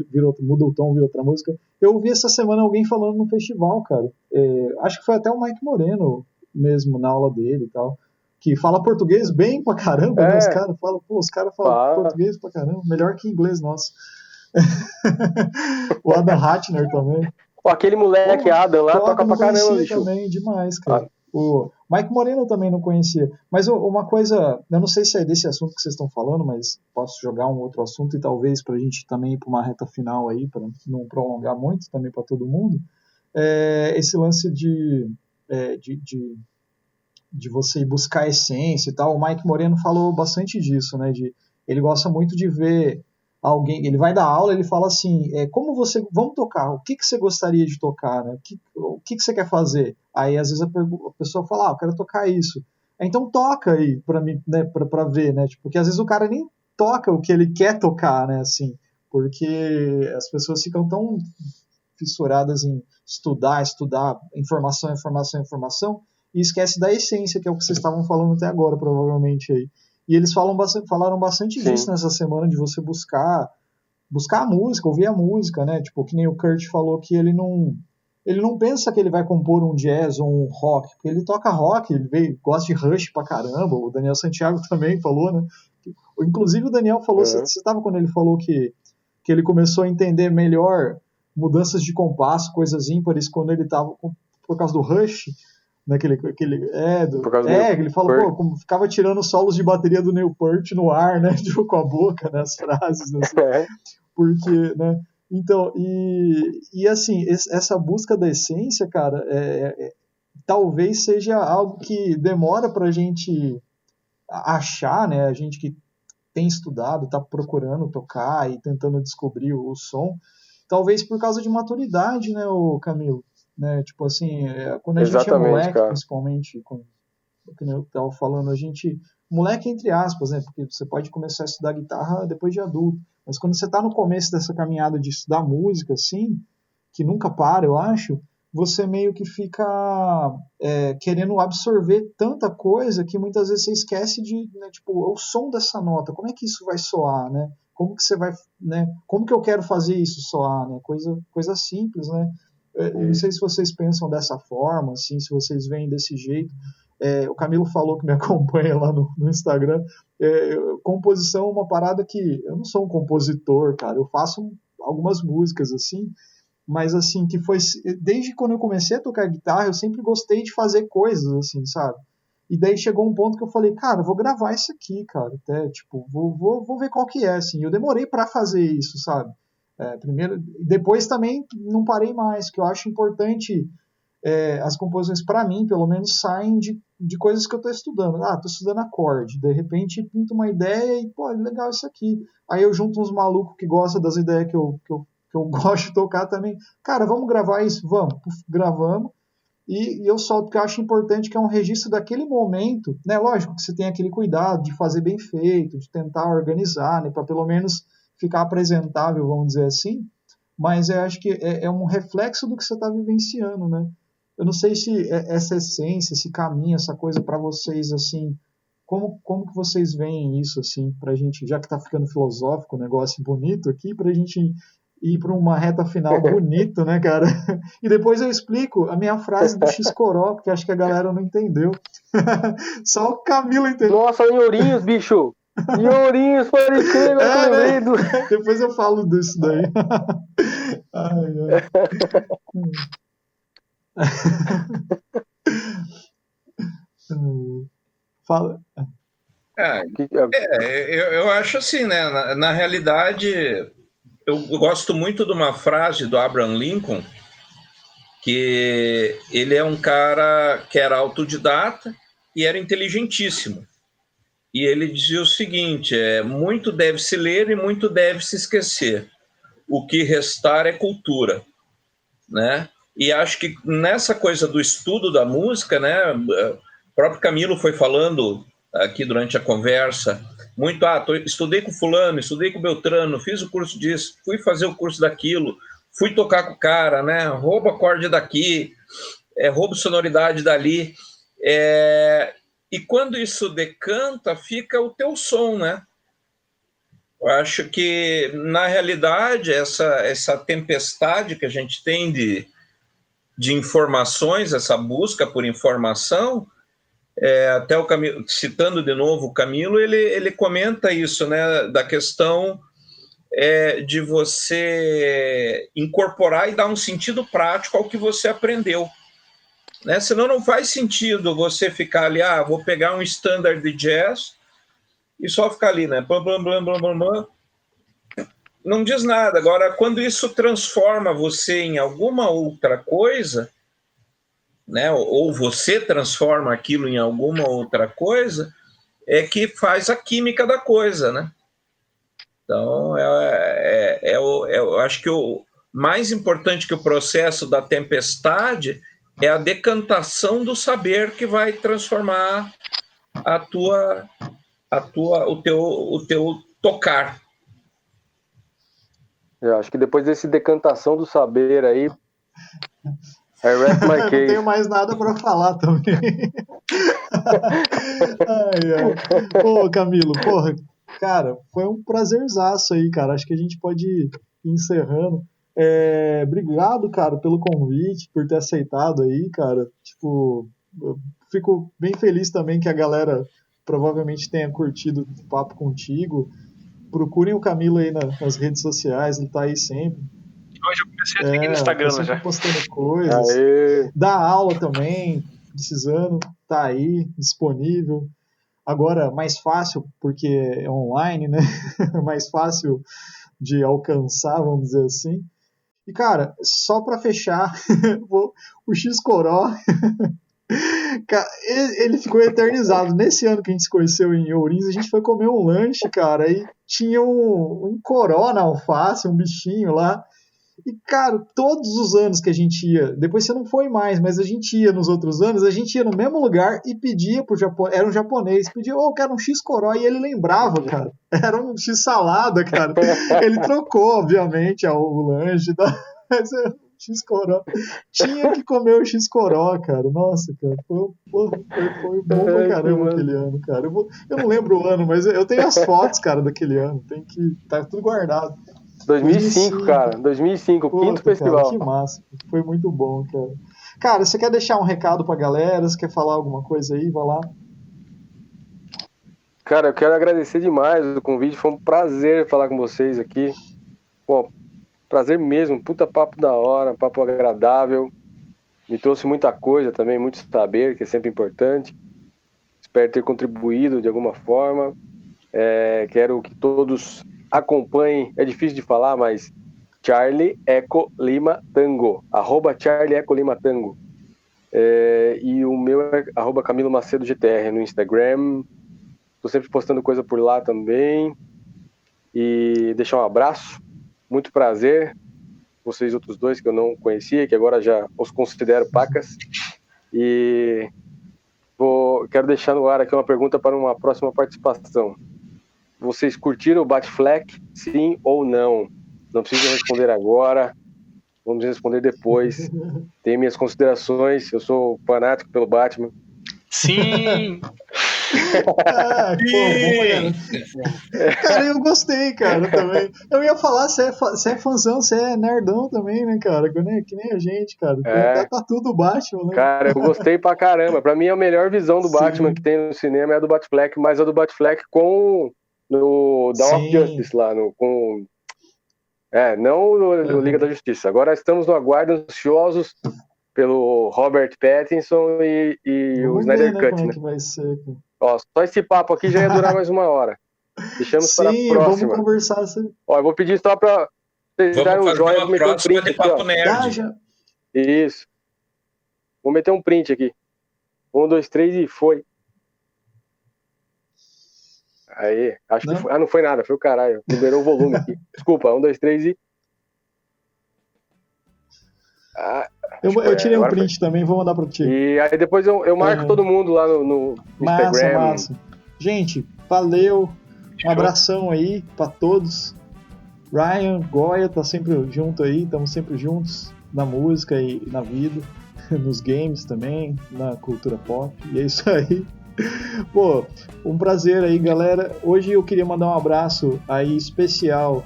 muda o tom, vira outra música. Eu ouvi essa semana alguém falando no festival, cara. Acho que foi até o Mike Moreno mesmo, na aula dele e tal, que fala português bem pra caramba, né? Os caras falam português pra caramba, melhor que inglês nosso. O Adam Hatner também. Aquele moleque Adam lá toca pra caramba, bicho. Também, demais, cara. O Mike Moreno eu também não conhecia. Mas uma coisa, eu não sei se é desse assunto que vocês estão falando, mas posso jogar um outro assunto e talvez pra gente também ir pra uma reta final aí, pra não prolongar muito também pra todo mundo. Esse lance de você buscar a essência e tal. O Mike Moreno falou bastante disso, né? Ele gosta muito de ver alguém, ele vai dar aula, ele fala assim, vamos tocar, o que você gostaria de tocar, né? O que você quer fazer? Aí às vezes a pessoa fala, eu quero tocar isso. Então toca aí pra mim, né, pra ver, né? Porque às vezes o cara nem toca o que ele quer tocar, né? Assim, porque as pessoas ficam tão fissuradas em estudar, informação, e esquece da essência, que é o que vocês estavam falando até agora, provavelmente aí. E eles falaram bastante disso nessa semana, de você buscar a música, ouvir a música, né? Tipo, que nem o Kurt falou que ele não pensa que ele vai compor um jazz ou um rock, porque ele toca rock, gosta de Rush pra caramba, o Daniel Santiago também falou, né? Inclusive o Daniel falou, você estava quando ele falou que que ele começou a entender melhor mudanças de compasso, coisas ímpares, quando ele estava por causa do Rush, né, ele falou, pô, como ficava tirando solos de bateria do Neil Peart no ar, né, tipo, com a boca, né, as frases, assim, porque, né, então, e assim, essa busca da essência, cara, talvez seja algo que demora pra gente achar, né, a gente que tem estudado, tá procurando tocar e tentando descobrir o som, talvez por causa de maturidade, né, o Camilo, né, tipo assim, quando a gente é moleque, cara, principalmente, como eu estava falando, moleque entre aspas, né, porque você pode começar a estudar guitarra depois de adulto, mas quando você está no começo dessa caminhada de estudar música, assim, que nunca para, eu acho, você meio que fica querendo absorver tanta coisa que muitas vezes você esquece de, né, tipo, o som dessa nota, como é que isso vai soar, né? Como que você vai, né? Como que eu quero fazer isso soar, né? Coisa simples, né? Não sei se vocês pensam dessa forma, assim, se vocês veem desse jeito. O Camilo falou que me acompanha lá no Instagram. Composição é uma parada que eu não sou um compositor, cara. Eu faço algumas músicas assim, mas assim, que foi desde quando eu comecei a tocar guitarra, eu sempre gostei de fazer coisas assim, sabe? E daí chegou um ponto que eu falei, cara, vou gravar isso aqui, cara, até, tipo, vou ver qual que é, assim. Eu demorei para fazer isso, sabe? Primeiro, depois também não parei mais, que eu acho importante as composições, para mim, pelo menos, saem de coisas que eu estou estudando. Estou estudando acorde, de repente pinto uma ideia e, pô, legal isso aqui. Aí eu junto uns malucos que gostam das ideias que eu gosto de tocar também. Cara, vamos gravar isso? Vamos. Gravamos. E eu solto, porque eu acho importante que é um registro daquele momento, né? Lógico que você tem aquele cuidado de fazer bem feito, de tentar organizar, né? Para pelo menos ficar apresentável, vamos dizer assim. Mas eu acho que é um reflexo do que você está vivenciando, né? Eu não sei se essa essência, esse caminho, essa coisa para vocês, assim, como que vocês veem isso, assim, pra gente, já que tá ficando filosófico, um negócio bonito aqui, pra gente ir para uma reta final bonito, né, cara? E depois eu explico a minha frase do X-Coró, porque acho que a galera não entendeu. Só o Camilo entendeu. Nossa, Inhorinhos, bicho! Inhorinhos, pode crer, agora que eu lembrei do... Depois eu falo disso daí. Ai. Fala. Eu acho assim, né? Na realidade, eu gosto muito de uma frase do Abraham Lincoln, que ele é um cara que era autodidata e era inteligentíssimo. E ele dizia o seguinte: muito deve se ler e muito deve se esquecer. O que restar é cultura, né? E acho que nessa coisa do estudo da música, né? O próprio Camilo foi falando aqui durante a conversa muito, estudei com fulano, estudei com Beltrano, fiz o curso disso, fui fazer o curso daquilo, fui tocar com o cara, né? Roubo acorde daqui, roubo sonoridade dali. E quando isso decanta, fica o teu som, né? Eu acho que, na realidade, essa tempestade que a gente tem de informações, essa busca por informação, até o Camilo, citando de novo o Camilo, ele comenta isso, né, da questão de você incorporar e dar um sentido prático ao que você aprendeu. Né? Senão não faz sentido você ficar ali, vou pegar um standard de jazz e só ficar ali, né? Blum, blum, blum, blum, blum, blum. Não diz nada. Agora, quando isso transforma você em alguma outra coisa, né? Ou você transforma aquilo em alguma outra coisa, é que faz a química da coisa, né? Então, eu acho que o mais importante que o processo da tempestade é a decantação do saber que vai transformar o teu tocar. Eu acho que depois desse decantação do saber aí, I rest my case. Não tenho mais nada para falar também. Pô, Camilo, porra, cara, foi um prazerzaço aí, cara. Acho que a gente pode ir encerrando. Obrigado, cara, pelo convite, por ter aceitado aí, cara. Tipo, eu fico bem feliz também que a galera provavelmente tenha curtido o papo contigo. procurem o Camilo aí nas redes sociais, ele tá aí sempre. Hoje eu comecei a seguir no Instagram tá já. Postando coisas. Dá aula também, precisando, tá aí, disponível. Agora, mais fácil, porque é online, né? Mais fácil de alcançar, vamos dizer assim. E, cara, só pra fechar, o X-Coró, ele ficou eternizado. Nesse ano que a gente se conheceu em Ourinhos, a gente foi comer um lanche, cara, aí tinha um coró na alface, um bichinho lá. E, cara, todos os anos que a gente ia, depois você não foi mais, mas a gente ia nos outros anos, a gente ia no mesmo lugar e pedia pro japonês, era um japonês, pedia, eu quero um X-Coró, e ele lembrava, cara, era um X-salada, cara. Ele trocou, obviamente, o lanche, mas era um X-Coró. Tinha que comer o X-Coró, cara. Nossa, cara, foi bom pra caramba aquele ano, cara. Eu não lembro o ano, mas eu tenho as fotos, cara, daquele ano, tá tudo guardado. 2005, cara. 2005, o quinto festival. Cara, que massa. Foi muito bom, cara. Cara, você quer deixar um recado pra galera? Você quer falar alguma coisa aí? Vai lá. Cara, eu quero agradecer demais o convite. Foi um prazer falar com vocês aqui. Pô, prazer mesmo. Puta papo da hora, papo agradável. Me trouxe muita coisa também, muito saber, que é sempre importante. Espero ter contribuído de alguma forma. Quero que todos acompanhem, é difícil de falar, mas Charlie Eco Lima Tango, @Charlie Eco Lima Tango, e o meu é @Camilo Macedo GTR no Instagram. Tô sempre postando coisa por lá também. E deixar um abraço, muito prazer, vocês outros dois que eu não conhecia, que agora já os considero pacas. E quero deixar no ar aqui uma pergunta para uma próxima participação. Vocês curtiram o Batfleck? Sim ou não? Não precisam responder agora. Vamos responder depois. Tem minhas considerações. Eu sou fanático pelo Batman. Sim! Cara, eu gostei, cara, também. Eu ia falar, você é fãzão, você é nerdão também, né, cara? Que nem a gente, cara. Tá tudo Batman, né? Cara, eu gostei pra caramba. Pra mim, a melhor visão do Batman que tem no cinema é a do Batfleck, mas a do Batfleck no Dawn of Justice lá, não no Liga da Justiça. Agora estamos no aguardo, ansiosos pelo Robert Pattinson e o Snyder Cut, né? Que vai ser, ó, só esse papo aqui já ia durar mais 1 hora. Deixamos para a próxima. Vamos conversar. Ó, eu vou pedir só para vocês darem um joinha, vou meter um print aqui, Papo Nerd. Isso. Vou meter um print aqui. 1, 2, 3 e foi. Aí, acho que foi. Não foi nada, foi o caralho. Liberou o volume aqui. Desculpa, 1, 2, 3 e. Eu tirei um print também, vou mandar pra ti. E aí depois eu marco todo mundo lá no Instagram. Massa. Gente, valeu. Um abração aí pra todos. Ryan, Goya, tá sempre junto aí, estamos sempre juntos na música e na vida, nos games também, na cultura pop. E é isso aí. Pô, um prazer aí, galera. Hoje eu queria mandar um abraço aí especial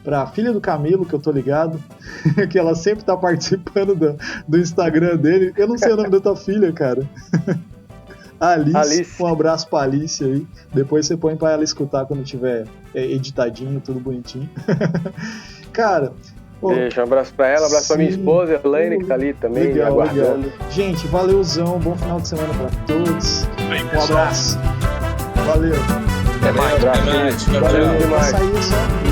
pra filha do Camilo, que eu tô ligado, que ela sempre tá participando do Instagram dele. Eu não sei o nome da tua filha, cara. Alice. Um abraço pra Alice aí. Depois você põe pra ela escutar quando tiver editadinho, tudo bonitinho. Cara... Deixa um abraço pra ela, um abraço pra minha esposa, Elaine, que tá ali também, legal, aguardando. Legal. Gente, valeuzão, bom final de semana pra todos. Um abraço. Valeu. Até mais. Valeu demais. Vai sair só.